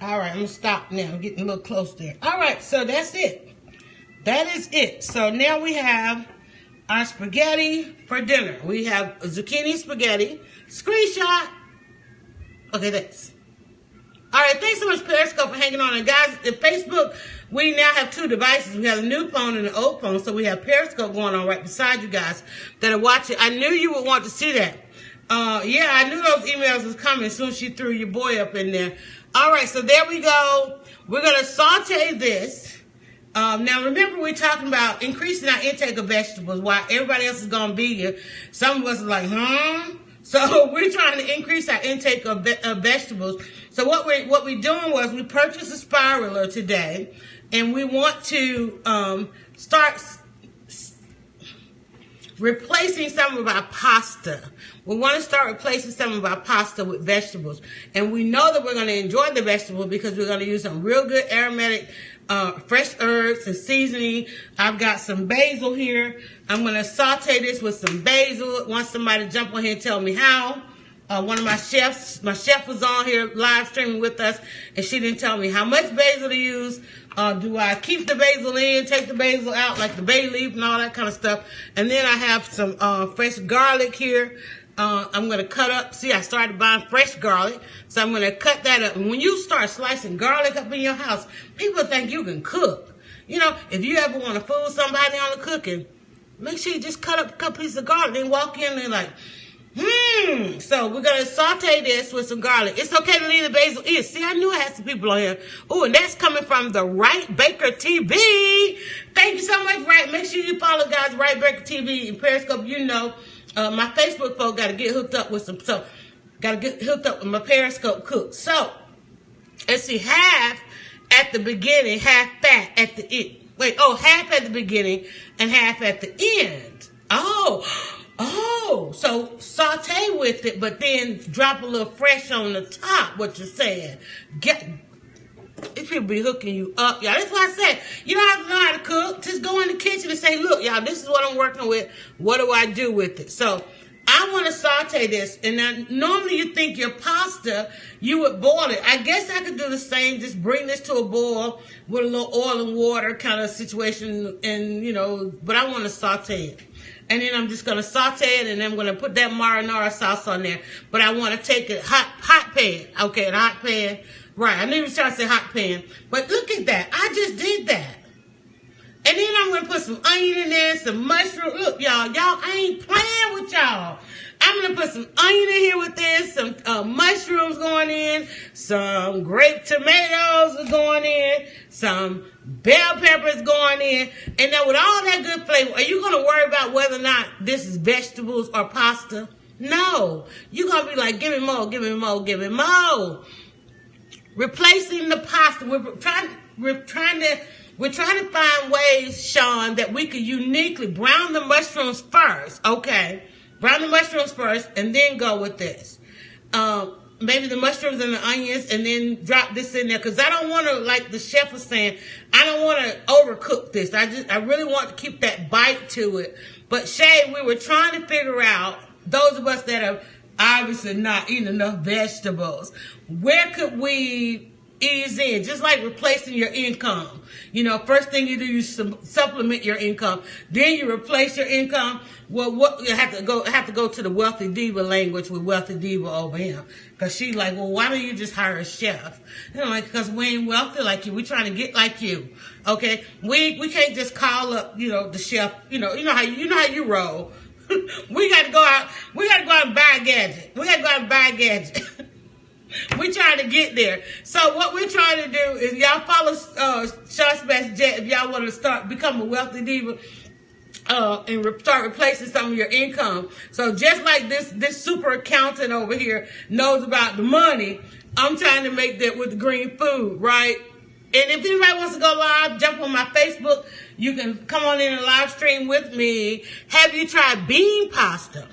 All right, I'm going to stop now. I'm getting a little close there. All right, so that's it. That is it. So now we have our spaghetti for dinner. We have a zucchini spaghetti. Screenshot. Okay, thanks. All right, thanks so much, Periscope, for hanging on. And guys, in Facebook, we now have two devices. We have a new phone and an old phone. So we have Periscope going on right beside you guys that are watching. I knew you would want to see that. Yeah, I knew those emails was coming as soon as she threw your boy up in there. All right, so there we go. We're going to saute this. Now, remember, we're talking about increasing our intake of vegetables while everybody else is going vegan. Some of us are like, So we're trying to increase our intake of vegetables. So what we're doing was we purchased a spiraler today, and we want to start replacing some of our pasta. We want to start replacing some of our pasta with vegetables. And we know that we're going to enjoy the vegetables because we're going to use some real good aromatic fresh herbs and seasoning. I've got some basil here. I'm going to saute this with some basil. Want somebody to jump on here and tell me how. One of my chef was on here live streaming with us, and she didn't tell me how much basil to use. Do I keep the basil in, take the basil out, like the bay leaf and all that kind of stuff? And then I have some fresh garlic here. I'm going to cut up. See, I started buying fresh garlic, so I'm going to cut that up. And when you start slicing garlic up in your house, people think you can cook. You know, if you ever want to fool somebody on the cooking, make sure you just cut up a couple pieces of garlic. Then walk in and like, So we're going to saute this with some garlic. It's okay to leave the basil in. See, I knew I had some people on here. Oh, and that's coming from the Right Baker TV. Thank you so much, Right. Make sure you follow guys, Right Baker TV and Periscope. You know, my Facebook folk got to get hooked up with my Periscope cook. So, let's see, half at the beginning, half fat at the end. Half at the beginning and half at the end. So saute with it, but then drop a little fresh on the top, what you're saying. These people be hooking you up, y'all. That's why I said, you don't have to know how to cook. Just go in the kitchen and say, look, y'all, this is what I'm working with. What do I do with it? So I want to saute this. And now, normally you think your pasta, you would boil it. I guess I could do the same. Just bring this to a boil with a little oil and water kind of situation. And, but I want to saute it. And then I'm just going to saute it, and then I'm going to put that marinara sauce on there. But I want to take it hot pan. Okay, a hot pan. Right, I knew you were trying to say hot pan. But look at that. I just did that. And then I'm going to put some onion in there, some mushroom. Look, y'all, I ain't playing with y'all. I'm going to put some onion in here with this, some mushrooms going in, some grape tomatoes are going in, some bell peppers going in. And then with all that good flavor, are you going to worry about whether or not this is vegetables or pasta? No. You're going to be like, give me more, give me more, give me more. Replacing the pasta. We're trying to find ways, Sean, that we could uniquely brown the mushrooms first, okay? Brown the mushrooms first, and then go with this. Maybe the mushrooms and the onions, and then drop this in there. Because I don't want to, like the chef was saying, I don't want to overcook this. I really want to keep that bite to it. But Shay, we were trying to figure out, those of us that are obviously not eating enough vegetables, where could we ease in, just like replacing your income. You know, first thing you do, you supplement your income. Then you replace your income. Well, what you have to go to the Wealthy Diva language with Wealthy Diva over here, because she's like, well, why don't you just hire a chef? You know, like, because we ain't wealthy like you. We trying to get like you. Okay, we can't just call up, you know, the chef. You know how you roll. We got to go out. We got to go out and buy a gadget. We got to go out and buy a gadget. We're trying to get there. So what we're trying to do is y'all follow Shaw's Best Jet if y'all want to become a Wealthy Diva and start replacing some of your income. So just like this super accountant over here knows about the money, I'm trying to make that with the green food, right? And if anybody wants to go live, jump on my Facebook. You can come on in and live stream with me. Have you tried bean pasta?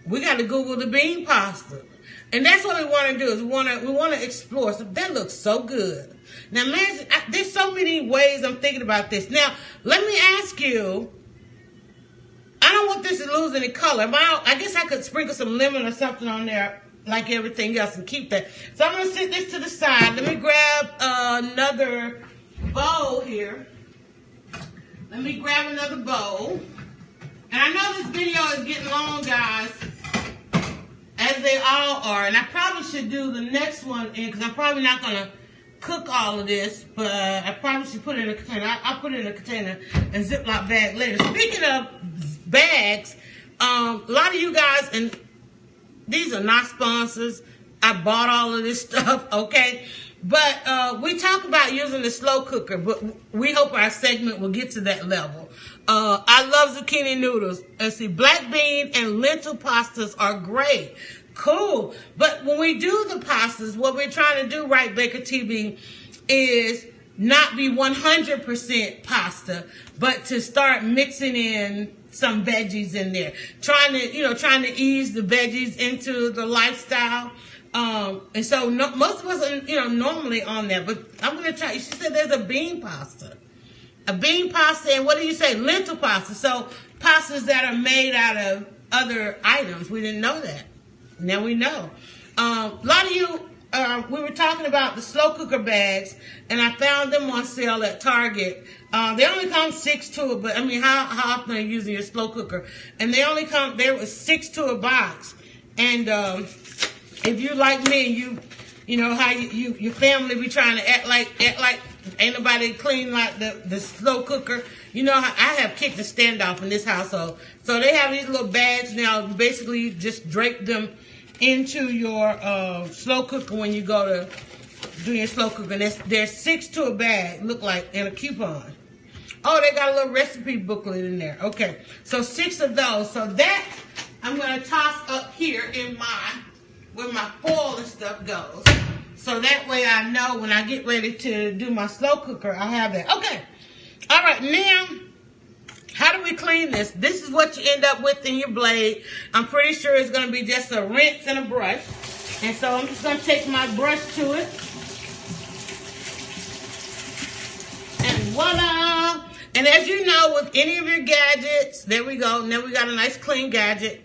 We got to Google the bean pasta. And that's what we want to do, is we want to explore. So that looks so good. Now, imagine, there's so many ways I'm thinking about this. Now, let me ask you, I don't want this to lose any color. I guess I could sprinkle some lemon or something on there like everything else and keep that. So I'm going to set this to the side. Let me grab another bowl here. Let me grab another bowl. And I know this video is getting long, guys, as they all are. And I probably should do the next one in, because I'm probably not going to cook all of this, but I probably should put it in a container. I'll put it in a container and Ziploc bag later. Speaking of bags, a lot of you guys, and these are not sponsors. I bought all of this stuff, okay? But we talk about using the slow cooker, but we hope our segment will get to that level. I love zucchini noodles. And see, black bean and lentil pastas are great. Cool. But when we do the pastas, what we're trying to do, right, Baker TV, is not be 100% pasta, but to start mixing in some veggies in there. Trying to ease the veggies into the lifestyle. And so most of us are, normally on that, but I'm going to try. She said there's a bean pasta. A bean pasta, and what do you say? Lentil pasta. So pastas that are made out of other items. We didn't know that. Now we know. A lot of you, we were talking about the slow cooker bags, and I found them on sale at Target. They only come 6 to it, but I mean, how often are you using your slow cooker? And they only come, there was 6 to a box. And if you like me, you know how your family be trying to act like ain't nobody clean like the slow cooker. You know how I have kicked a standoff in this household. So they have these little bags now. Basically, you just drape them into your slow cooker when you go to do your slow cooker. And there's 6 to a bag, look like, and a coupon. Oh, they got a little recipe booklet in there. Okay, so 6 of those. So that I'm going to toss up here in where my foil and stuff goes. So that way I know when I get ready to do my slow cooker, I have that. Okay. All right, now, how do we clean this? This is what you end up with in your blade. I'm pretty sure it's going to be just a rinse and a brush. And so I'm just going to take my brush to it. And voila. And as you know, with any of your gadgets, there we go. Now we got a nice clean gadget.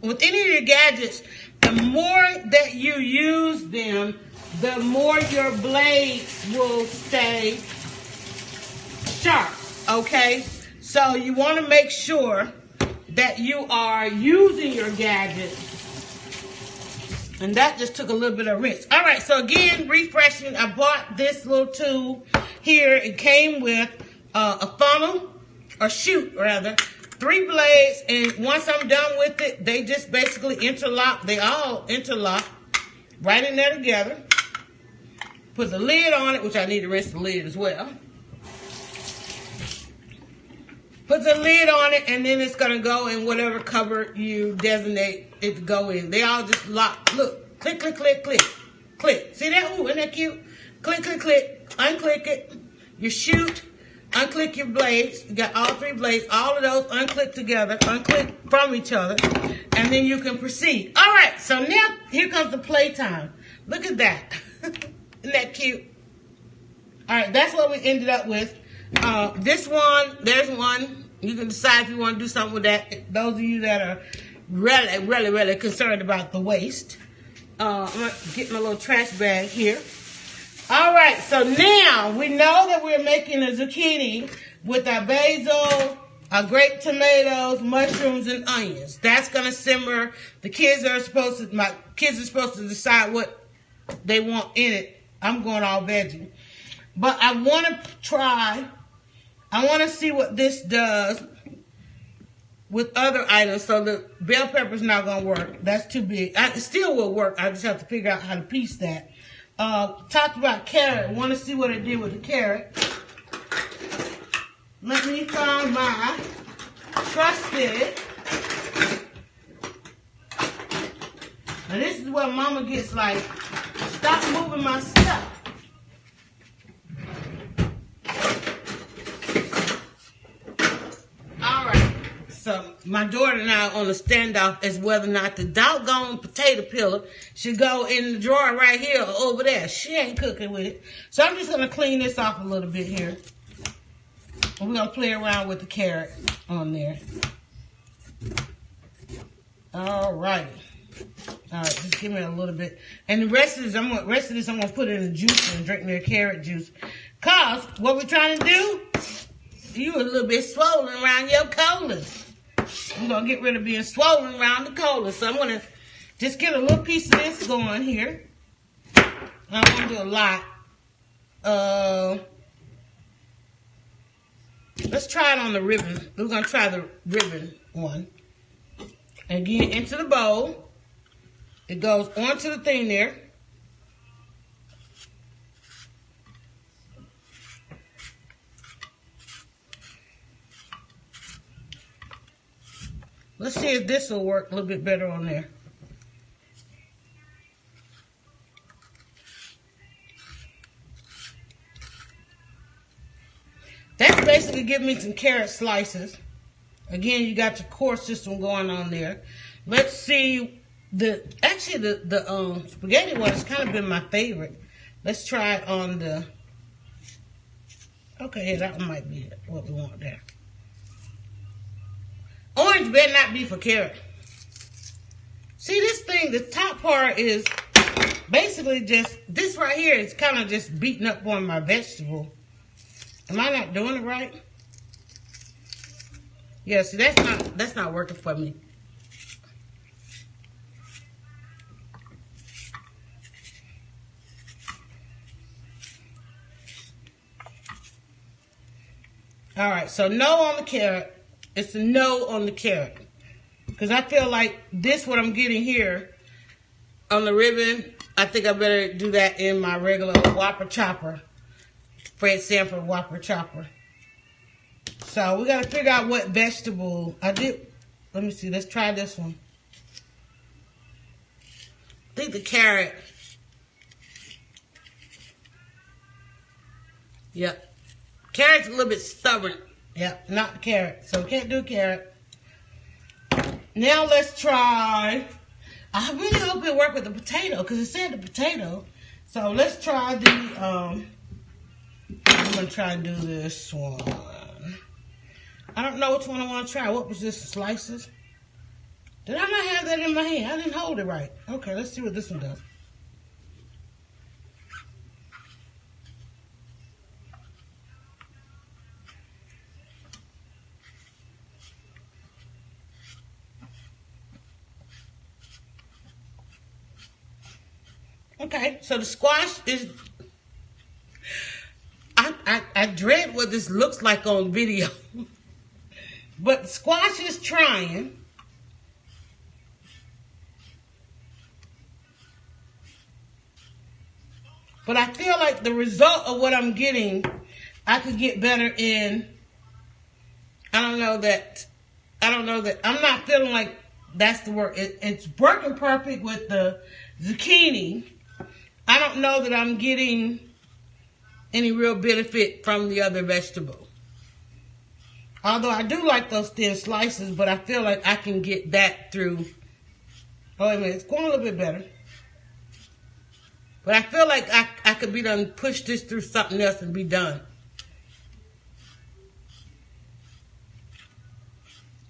With any of your gadgets, the more that you use them, the more your blades will stay sharp, okay? So you want to make sure that you are using your gadget. And that just took a little bit of rinse. All right, so again, refreshing. I bought this little tool here. It came with a funnel, or chute rather, 3 blades, and once I'm done with it, they just basically interlock. They all interlock right in there together. Put the lid on it, which I need to rinse the lid as well. Put the lid on it, and then it's going to go in whatever cupboard you designate it to go in. They all just lock. Look, click, click, click, click, click. See that? Ooh, isn't that cute? Click, click, click. Unclick it. You shoot. Unclick your blades. You got all 3 blades. All of those unclick together. Unclick from each other. And then you can proceed. All right. So now, here comes the playtime. Look at that. Isn't that cute? All right. That's what we ended up with. This one, there's one. You can decide if you want to do something with that. Those of you that are really, really, really concerned about the waste. I'm going to get my little trash bag here. All right, so now we know that we're making a zucchini with our basil, our grape tomatoes, mushrooms, and onions. That's going to simmer. My kids are supposed to decide what they want in it. I'm going all veggie. But I want to see what this does with other items. So the bell pepper's not going to work. That's too big. It still will work. I just have to figure out how to piece that. Talked about carrot. Want to see what it did with the carrot. Let me find my trusted. And this is where Mama gets like, stop moving my stuff. All right. So my daughter and I are on a standoff as whether or not the doggone potato peeler should go in the drawer right here or over there. She ain't cooking with it. So I'm just going to clean this off a little bit here. And we're going to play around with the carrot on there. All right. All right, just give me a little bit. And the rest of this, I'm going to put in the juice and drink me a carrot juice. Because what we're trying to do, you a little bit swollen around your colon. We're going to get rid of being swollen around the colon. So I'm going to just get a little piece of this going here. I don't want to do a lot. Let's try it on the ribbon. We're going to try the ribbon one. Again, into the bowl. It goes onto the thing there. Let's see if this will work a little bit better on there. That's basically giving me some carrot slices. Again, you got your core system going on there. Let's see. The spaghetti one has kind of been my favorite. Let's try it on the. Okay, that one might be what we want there. Orange better not be for carrot. See this thing, the top part is basically just, this right here is kind of just beating up on my vegetable. Am I not doing it right? Yeah, see that's not working for me. All right, so no on the carrot. It's a no on the carrot. Because I feel like this, what I'm getting here on the ribbon, I think I better do that in my regular Whopper chopper. Fred Sanford Whopper chopper. So we got to figure out what vegetable I did. Let me see. Let's try this one. I think the carrot. Yep. Carrot's a little bit stubborn. Yep, not the carrot. So we can't do carrot. Now let's try. I really hope it worked with the potato because it said the potato. So let's try the. I'm gonna try and do this one. I don't know which one I want to try. What was this? Slices? Did I not have that in my hand? I didn't hold it right. Okay, let's see what this one does. Okay, so the squash is, I dread what this looks like on video. But the squash is trying. But I feel like the result of what I'm getting, I could get better in, I don't know that, I'm not feeling like that's the work. It's working perfect with the zucchini. I don't know that I'm getting any real benefit from the other vegetable. Although I do like those thin slices, but I feel like I can get that through. Oh, wait a minute, it's going a little bit better. But I feel like I could be done, push this through something else and be done.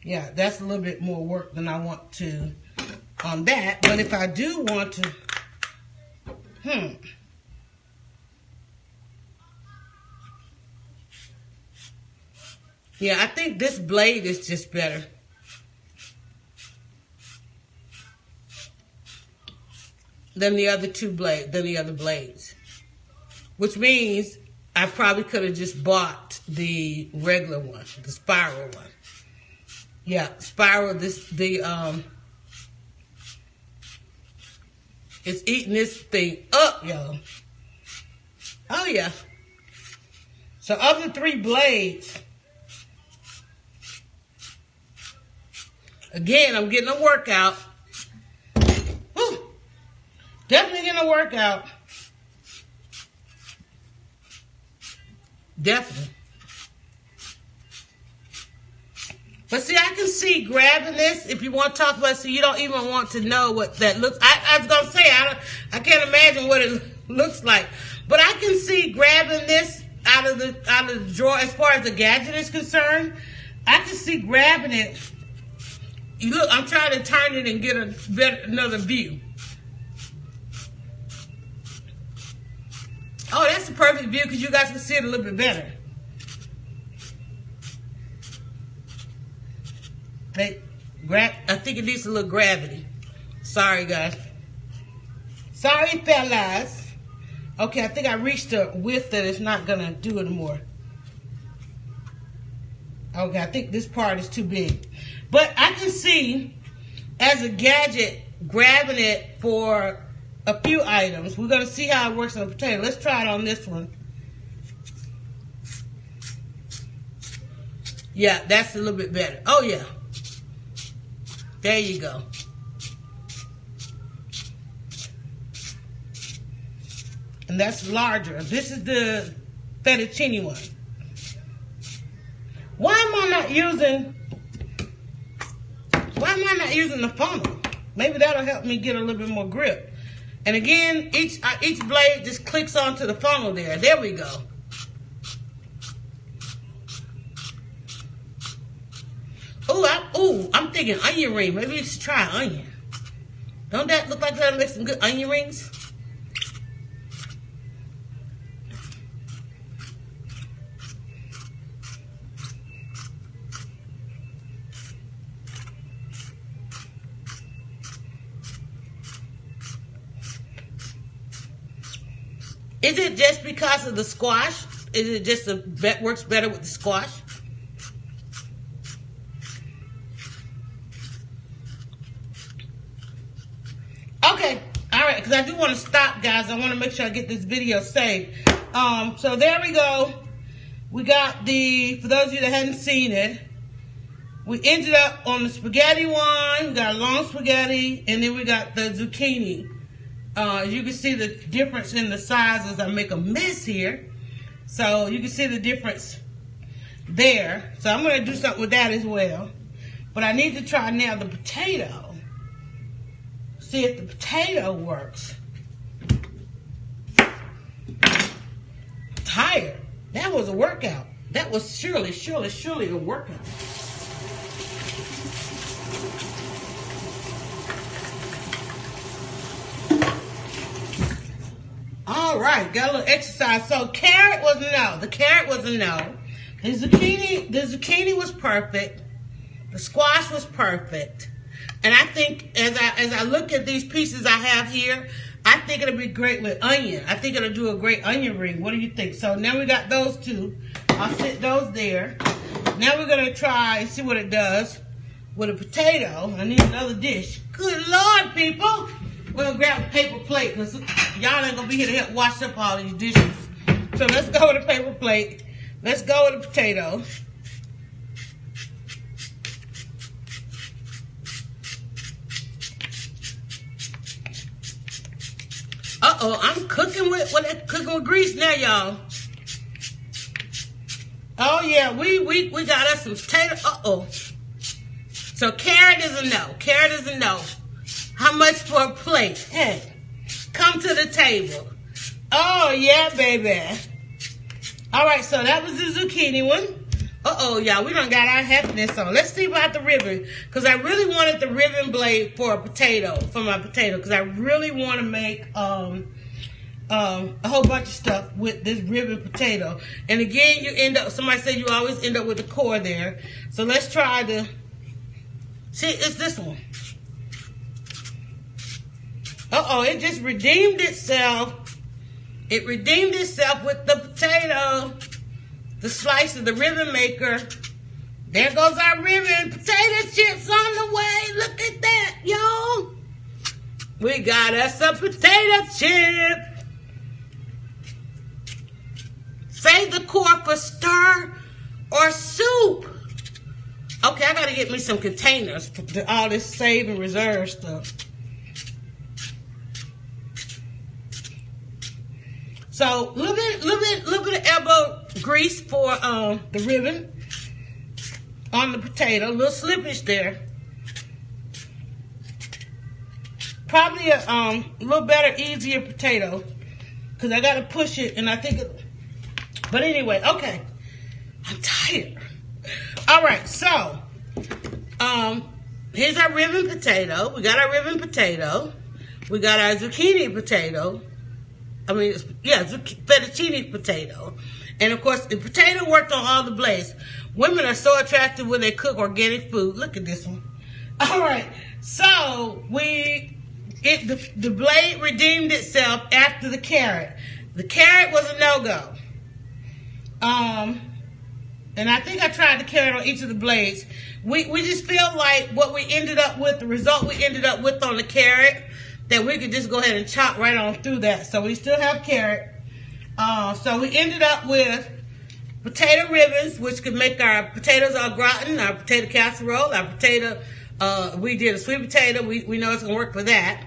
Yeah, that's a little bit more work than I want to on that. But if I do want to Yeah, I think this blade is just better. Than the other blades. Which means I probably could have just bought the regular one, the spiral one. Yeah, spiral, it's eating this thing up, y'all. Oh, yeah. So of the 3 blades, again, I'm getting a workout. Woo. Definitely getting a workout. Definitely. But see, I can see grabbing this, if you want to talk about it, so you don't even want to know what that looks. I was going to say, I can't imagine what it looks like. But I can see grabbing this out of the drawer as far as the Gadget is concerned. I can see grabbing it. Look, I'm trying to turn it and get another view. Oh, that's the perfect view because you guys can see it a little bit better. I think it needs a little gravity. Sorry, guys. Sorry, fellas. Okay, I think I reached a width that it's not going to do anymore. Okay, I think this part is too big. But I can see, as a Gadget, grabbing it for a few items. We're going to see how it works on a potato. Let's try it on this one. Yeah, that's a little bit better. Oh, yeah. There you go. And that's larger. This is the fettuccine one. Why am I not using the funnel? Maybe that'll help me get a little bit more grip. And again, each blade just clicks onto the funnel there. There we go. I'm thinking onion ring. Maybe you should try onion. Don't that look like that'll make some good onion rings? Is it just because of the squash? Is it just that works better with the squash? Okay, all right, because I do want to stop, guys. I want to make sure I get this video saved. So there we go. We got for those of you that hadn't seen it, we ended up on the spaghetti one. We got a long spaghetti, and then we got the zucchini. You can see the difference in the sizes. I make a mess here. So you can see the difference there. So I'm going to do something with that as well. But I need to try now the potato. See if the potato works. Tired. That was a workout. That was surely a workout. All right, got a little exercise. So carrot was no. The carrot was a no. The zucchini was perfect. The squash was perfect. And I think as I look at these pieces I have here, I think it'll be great with onion. I think it'll do a great onion ring. What do you think? So now we got those two. I'll sit those there. Now we're gonna try and see what it does with a potato. I need another dish. Good Lord, people. We're gonna grab a paper plate because y'all ain't gonna be here to help wash up all these dishes. So let's go with a paper plate. Let's go with a potato. Uh-oh, I'm cooking with grease now, y'all. Oh yeah, we got us some potato. Uh-oh. So carrot is a no. Carrot is a no. How much for a plate? Hey, come to the table. Oh yeah, baby. All right, so that was the zucchini one. Uh-oh, y'all, we done got our happiness on. Let's see about the ribbon, because I really wanted the ribbon blade for a potato, for my potato, because I really want to make a whole bunch of stuff with this ribbon potato. And again, you end up, somebody said you always end up with the core there. So let's try the, see, it's this one. Uh-oh, it just redeemed itself. It redeemed itself with the potato, the slice of the ribbon maker. There goes our ribbon potato chips on the way. Look at that, y'all. We got us a potato chip. Save the core for stir or soup. Okay, I gotta get me some containers for all this save and reserve stuff. So, little bit of elbow grease for the ribbon on the potato. A little slippage there. Probably a little better, easier potato, because I got to push it, and I think it, but anyway, okay. I'm tired. All right, so here's our ribbon potato. We got our ribbon potato. We got our zucchini potato. I mean, yeah, fettuccine potato. And of course, the potato worked on all the blades. Women are so attractive when they cook organic food. Look at this one. All right, so the blade redeemed itself after the carrot. The carrot was a no-go. And I think I tried the carrot on each of the blades. We just feel like what we ended up with, the result we ended up with on the carrot, that we could just go ahead and chop right on through that. So we still have carrot. So we ended up with potato ribbons, which could make our potatoes au gratin, our potato casserole, our potato, we did a sweet potato. We know it's going to work for that.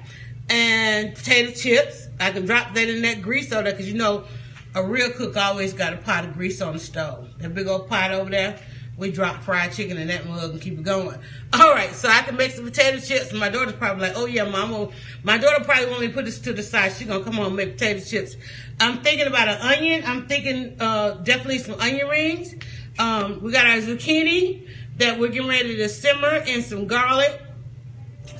And potato chips. I can drop that in that grease soda, because you know a real cook always got a pot of grease on the stove. That big old pot over there, we drop fried chicken in that mug and keep it going. All right, so I can make some potato chips, and my daughter's probably like, oh yeah, Mama. My daughter probably want me to put this to the side. She's going to come home and make potato chips. I'm thinking about an onion. I'm thinking definitely some onion rings. We got our zucchini that we're getting ready to simmer in some garlic,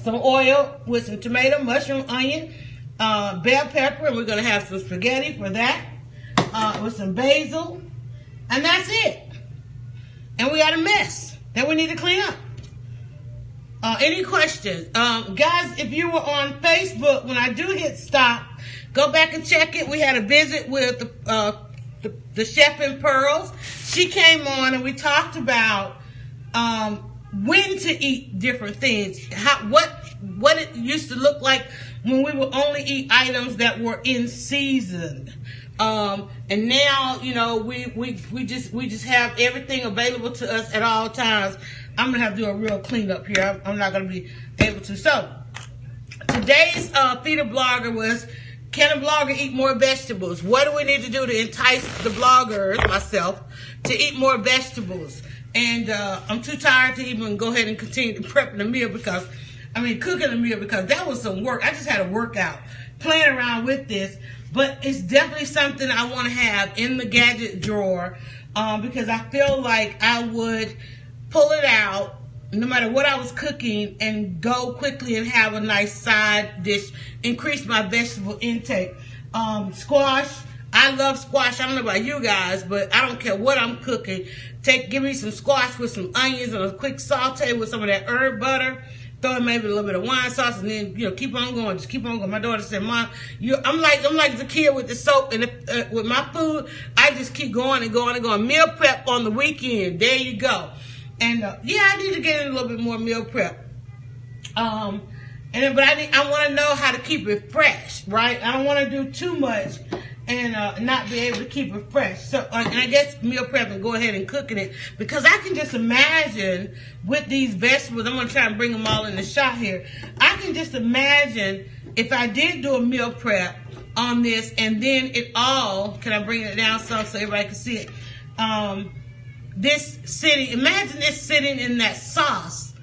some oil with some tomato, mushroom, onion, bell pepper, and we're going to have some spaghetti for that, with some basil, and that's it. And we got a mess that we need to clean up. Any questions? Guys, if you were on Facebook, when I do hit stop, go back and check it. We had a visit with the chef in Pearls. She came on and we talked about when to eat different things, what it used to look like when we would only eat items that were in season. And now, you know, we just have everything available to us at all times. I'm gonna have to do a real cleanup here. I'm not gonna be able to. So today's feed a blogger was, can a blogger eat more vegetables? What do we need to do to entice the bloggers, myself, to eat more vegetables? And I'm too tired to even go ahead and continue prepping the meal, because, I mean, cooking the meal, because that was some work. I just had a workout playing around with this, but it's definitely something I want to have in the gadget drawer, because I feel like I would pull it out no matter what I was cooking and go quickly and have a nice side dish, increase my vegetable intake. Squash. I love squash. I don't know about you guys, but I don't care what I'm cooking. Give me some squash with some onions and a quick saute with some of that herb butter. Throw in maybe a little bit of wine sauce, and then, you know, keep on going. Just keep on going. My daughter said, "Mom, I'm like the kid with the soap, and with my food, I just keep going and going and going. Meal prep on the weekend. There you go." And yeah, I need to get in a little bit more meal prep. But I want to know how to keep it fresh, right? I don't want to do too much and not be able to keep it fresh. So, and I guess meal prep and go ahead and cooking it, because I can just imagine with these vegetables. I'm going to try and bring them all in the shot here. I can just imagine if I did do a meal prep on this, and then it all, can I bring it down some so everybody can see it? Imagine this sitting in that sauce,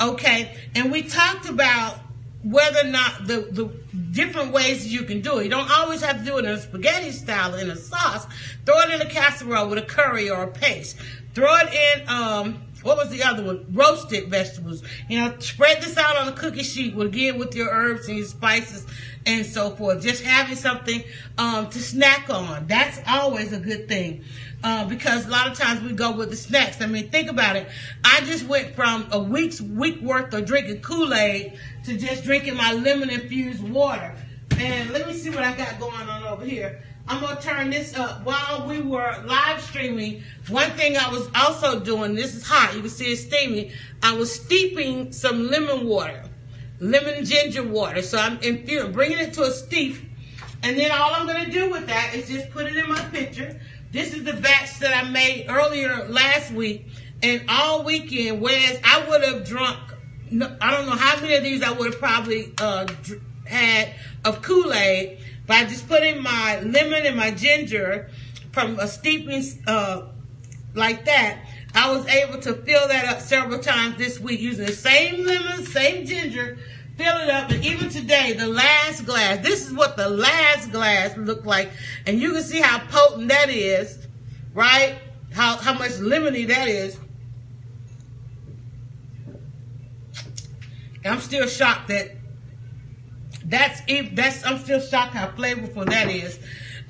okay? And we talked about whether or not the different ways you can do it. You don't always have to do it in a spaghetti style in a sauce. Throw it in a casserole with a curry or a paste. Throw it in, what was the other one? Roasted vegetables. You know, spread this out on a cookie sheet with your herbs and your spices and so forth. Just having something to snack on. That's always a good thing. Because a lot of times we go with the snacks. I mean, think about it. I just went from a week worth of drinking Kool-Aid to just drinking my lemon-infused water. And let me see what I got going on over here. I'm going to turn this up. While we were live streaming, one thing I was also doing, this is hot, you can see it's steaming, I was steeping some lemon water, lemon ginger water. So I'm bringing it to a steep, and then all I'm going to do with that is just put it in my pitcher. This is the batch that I made earlier last week, and all weekend, whereas I would have drunk, I don't know how many of these I would have probably had of Kool-Aid, by just putting my lemon and my ginger from a steeping like that. I was able to fill that up several times this week using the same lemon, same ginger, fill it up. And even today, the last glass, this is what the last glass looked like. And you can see how potent that is, right? How much lemony that is. And I'm still shocked that I'm still shocked how flavorful that is.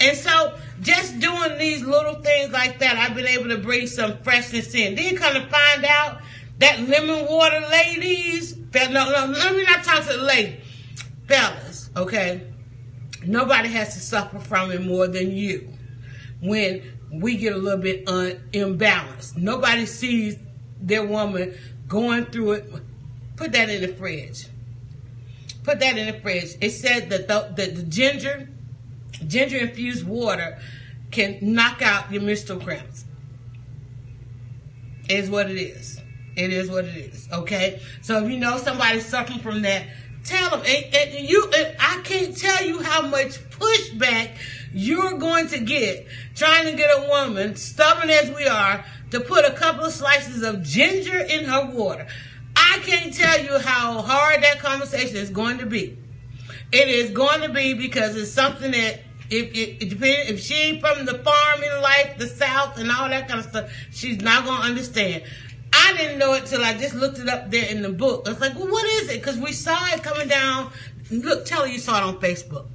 And so just doing these little things like that, I've been able to bring some freshness in. Then you kind of find out that lemon water, ladies, no, let me not talk to the ladies. Fellas, okay? Nobody has to suffer from it more than you when we get a little bit imbalanced. Nobody sees their woman going through it. Put that in the fridge. Put that in the fridge. It said that the ginger infused water can knock out your menstrual cramps. It is what it is. It is what it is. Okay. So if you know somebody's suffering from that, tell them. I can't tell you how much pushback you're going to get trying to get a woman, stubborn as we are, to put a couple of slices of ginger in her water. I can't tell you how hard that conversation is going to be. It is going to be, because it's something that it depends. If she ain't from the farming life, the South, and all that kind of stuff, she's not going to understand. I didn't know it till I just looked it up there in the book. I was like, well, what is it? Because we saw it coming down. Look, tell her you saw it on Facebook.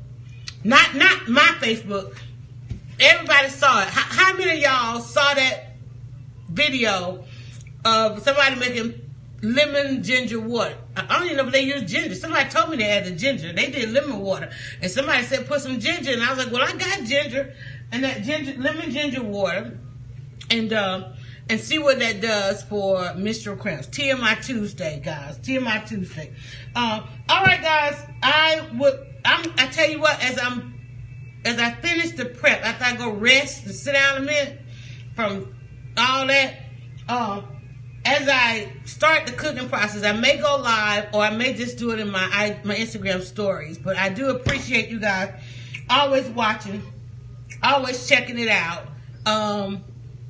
Not my Facebook. Everybody saw it. How many of y'all saw that video of somebody making lemon ginger water? I don't even know if they use ginger. Somebody told me they had the ginger. They did lemon water. And somebody said put some ginger. And I was like, well, I got ginger. And that lemon ginger water. And see what that does for menstrual cramps. TMI Tuesday, guys. TMI Tuesday. All right, guys. I tell you what, as I finish the prep, after I go rest and sit down a minute from all that, as I start the cooking process, I may go live, or I may just do it in my Instagram stories. But I do appreciate you guys always watching, always checking it out.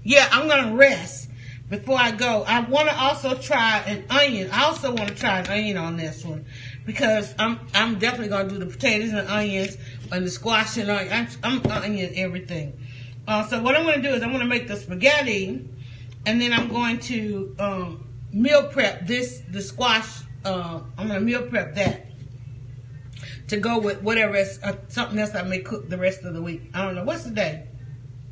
Yeah, I'm going to rest before I go. I want to also try an onion. I also want to try an onion on this one, because I'm definitely going to do the potatoes and onions and the squash and onions. I'm onion everything. So what I'm going to do is I'm going to make the spaghetti, and then I'm going to meal prep the squash. I'm going to meal prep that to go with whatever something else I may cook the rest of the week. I don't know. What's the day?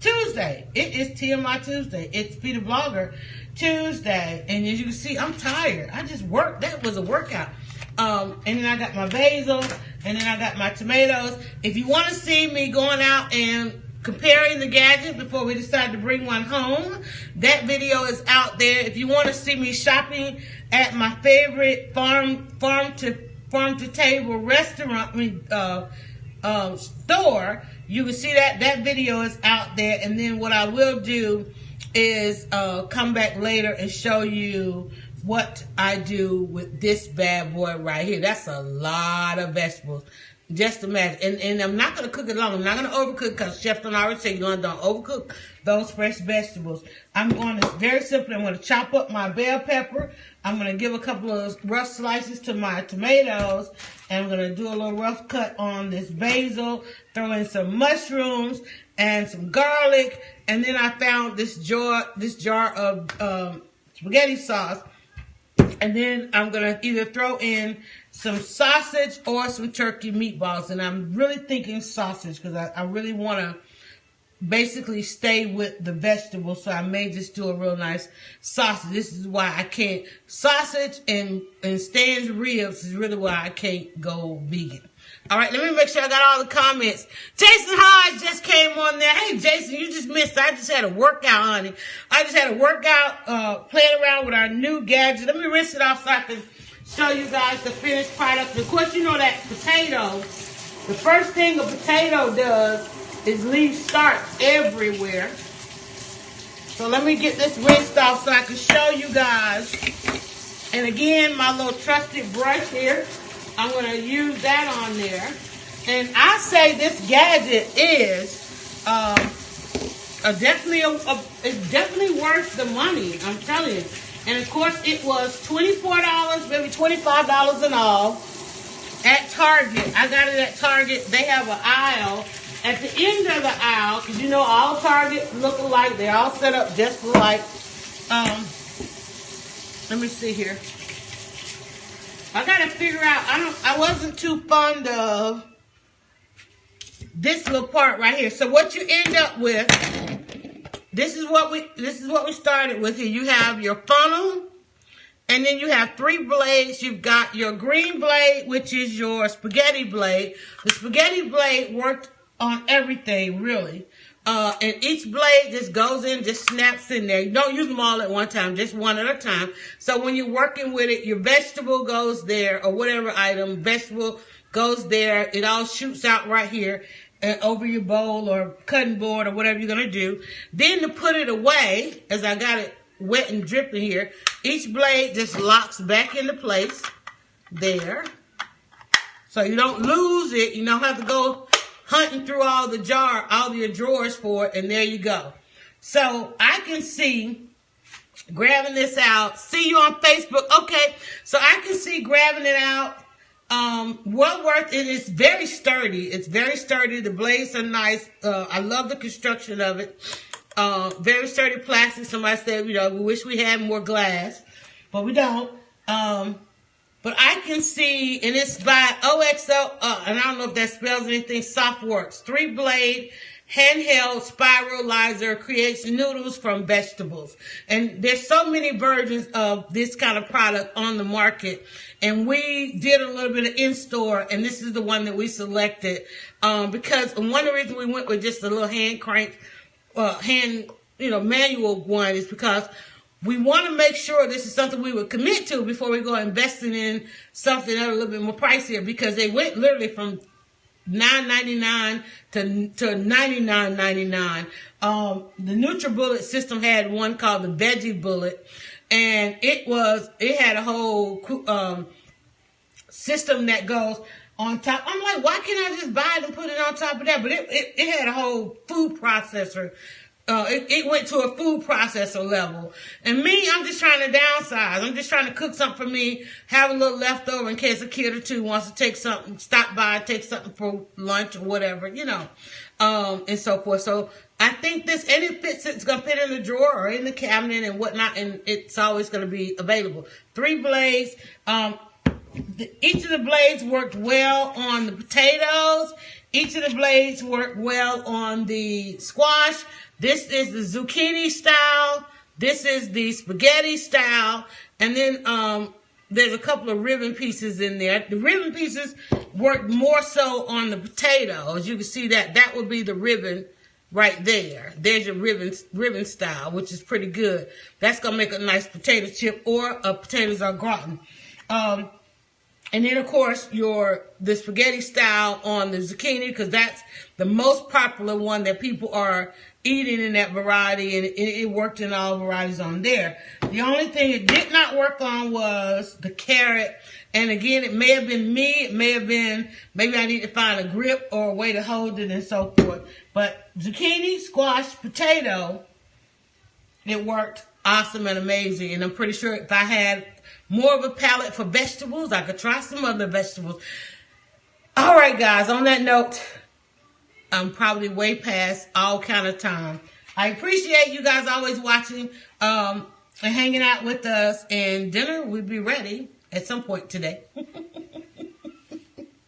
Tuesday. It is TMI Tuesday. It's Be the Vlogger Tuesday. And as you can see, I'm tired. I just worked. That was a workout. And then I got my basil. And then I got my tomatoes. If you want to see me going out and comparing the Gadget before we decide to bring one home, that video is out there. If you want to see me shopping at my favorite farm to table restaurant store, you can see that video is out there. And then what I will do is come back later and show you what I do with this bad boy right here. That's a lot of vegetables. Just imagine. And I'm not going to cook it long. I'm not going to overcook, because Chef Don already said you don't overcook those fresh vegetables. I'm going to, very simply, I'm going to chop up my bell pepper. I'm going to give a couple of rough slices to my tomatoes. And I'm going to do a little rough cut on this basil. Throw in some mushrooms and some garlic. And then I found this jar of spaghetti sauce. And then I'm going to either throw in some sausage or some turkey meatballs. And I'm really thinking sausage because I really want to basically stay with the vegetables. So I may just do a real nice sausage. This is why I can't. Sausage and Stan's ribs is really why I can't go vegan. All right, let me make sure I got all the comments. Jason Hodge just came on there. Hey, Jason, you just missed. I just had a workout, honey. I just had a workout playing around with our new gadget. Let me rinse it off so I can show you guys the finished product. Of course, you know that potato, the first thing a potato does is leave starch everywhere. So let me get this rinsed off so I can show you guys. And again, my little trusted brush here. I'm going to use that on there. And I say this gadget is it's definitely worth the money. I'm telling you. And of course, it was $24, maybe $25 in all at Target. I got it at Target. They have an aisle. At the end of the aisle, because you know all Targets look alike. They're all set up just alike. Let me see here. I gotta figure out. I wasn't too fond of this little part right here. So what you end up with, this is what we started with here. You have your funnel, and then you have 3 blades. You've got your green blade, which is your spaghetti blade. The spaghetti blade worked on everything, really. And each blade just goes in, just snaps in there. You don't use them all at one time, just one at a time. So when you're working with it, your vegetable goes there, or whatever item, vegetable goes there. It all shoots out right here over your bowl or cutting board or whatever you're going to do. Then to put it away, as I got it wet and dripping here, each blade just locks back into place there. So you don't lose it. You don't have to go hunting through all your drawers for it, and there you go. So I can see grabbing this out. See you on Facebook. Okay, so I can see grabbing it out. Well worth it. It's very sturdy. It's very sturdy. The blades are nice. I love the construction of it. Very sturdy plastic. Somebody said, we wish we had more glass, but we don't. But I can see, and it's by OXO, and I don't know if that spells anything, Softworks. 3-blade handheld spiralizer creates noodles from vegetables. And there's so many versions of this kind of product on the market. And we did a little bit of in-store, and this is the one that we selected. Because one of the reasons we went with just a little hand crank, manual one is because we want to make sure this is something we would commit to before we go investing in something that's a little bit more pricier, because they went literally from $9.99 to $99.99. The NutriBullet system had one called the Veggie Bullet, and it had a whole system that goes on top. I'm like, why can't I just buy it and put it on top of that? But it had a whole food processor. It went to a food processor level. And me, I'm just trying to downsize. I'm just trying to cook something for me, have a little leftover in case a kid or two wants to take something, stop by, take something for lunch or whatever, and so forth. So I think this, and it's going to fit in the drawer or in the cabinet and whatnot, and it's always going to be available. 3 blades. Each of the blades worked well on the potatoes. Each of the blades worked well on the squash. This is the zucchini style. This is the spaghetti style. And then there's a couple of ribbon pieces in there. The ribbon pieces work more so on the potato. As you can see that would be the ribbon right there. There's your ribbon style, which is pretty good. That's going to make a nice potato chip or a potatoes au gratin. And then, of course, the spaghetti style on the zucchini, because that's the most popular one that people are eating in that variety, and it worked in all varieties on there. The only thing it did not work on was the carrot. And again, it may have been me. It may have been, maybe I need to find a grip or a way to hold it and so forth. But zucchini, squash, potato, it worked awesome and amazing. And I'm pretty sure if I had more of a palate for vegetables, I could try some other vegetables. All right, guys, on that note, I'm probably way past all kind of time. I appreciate you guys always watching and hanging out with us. And dinner will be ready at some point today.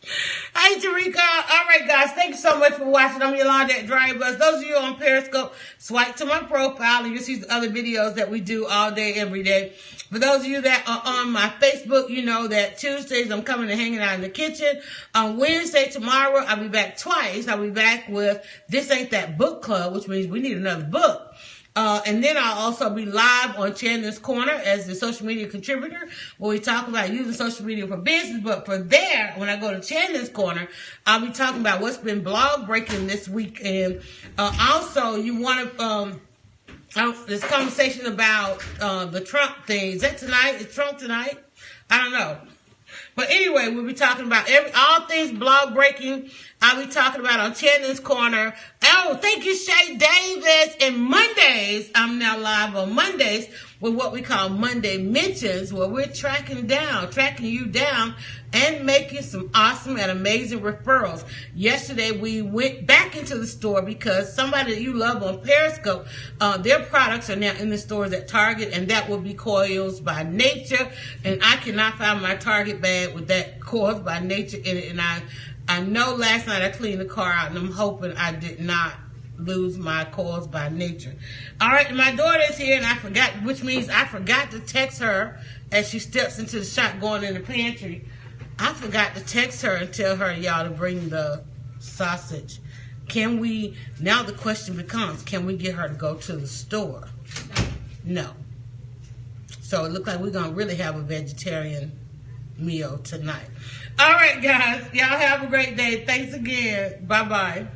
Hey, Tarika. All right, guys. Thank you so much for watching. I'm Yolanda at DryerBuzz. Those of you on Periscope, swipe to my profile and you'll see the other videos that we do all day, every day. For those of you that are on my Facebook, you know that Tuesdays I'm coming and hanging out in the kitchen. On Wednesday, tomorrow, I'll be back twice. I'll be back with This Ain't That Book Club, which means we need another book. And then I'll also be live on Chandler's Corner as the social media contributor, where we talk about using social media for business. But for there, when I go to Chandler's Corner, I'll be talking about what's been blog breaking this week. And also, you want to this conversation about the Trump thing. Is that tonight? Is Trump tonight? I don't know. But anyway, we'll be talking about all things blog breaking. I'll be talking about on Chandler's Corner. Oh, thank you, Shay Davis. And Mondays, I'm now live on Mondays with what we call Monday Mentions, where we're tracking you down and making some awesome and amazing referrals. Yesterday, we went back into the store because somebody that you love on Periscope, their products are now in the stores at Target, and that will be Coils by Nature. And I cannot find my Target bag with that Coils by Nature in it. And I know last night I cleaned the car out, and I'm hoping I did not lose my Coils by Nature. All right, my daughter is here, and I forgot, which means I forgot to text her as she steps into the shop going in the pantry. I forgot to text her and tell her, y'all, to bring the sausage. Can we, now the question becomes, can we get her to go to the store? No. So it looks like we're going to really have a vegetarian meal tonight. All right, guys. Y'all have a great day. Thanks again. Bye-bye.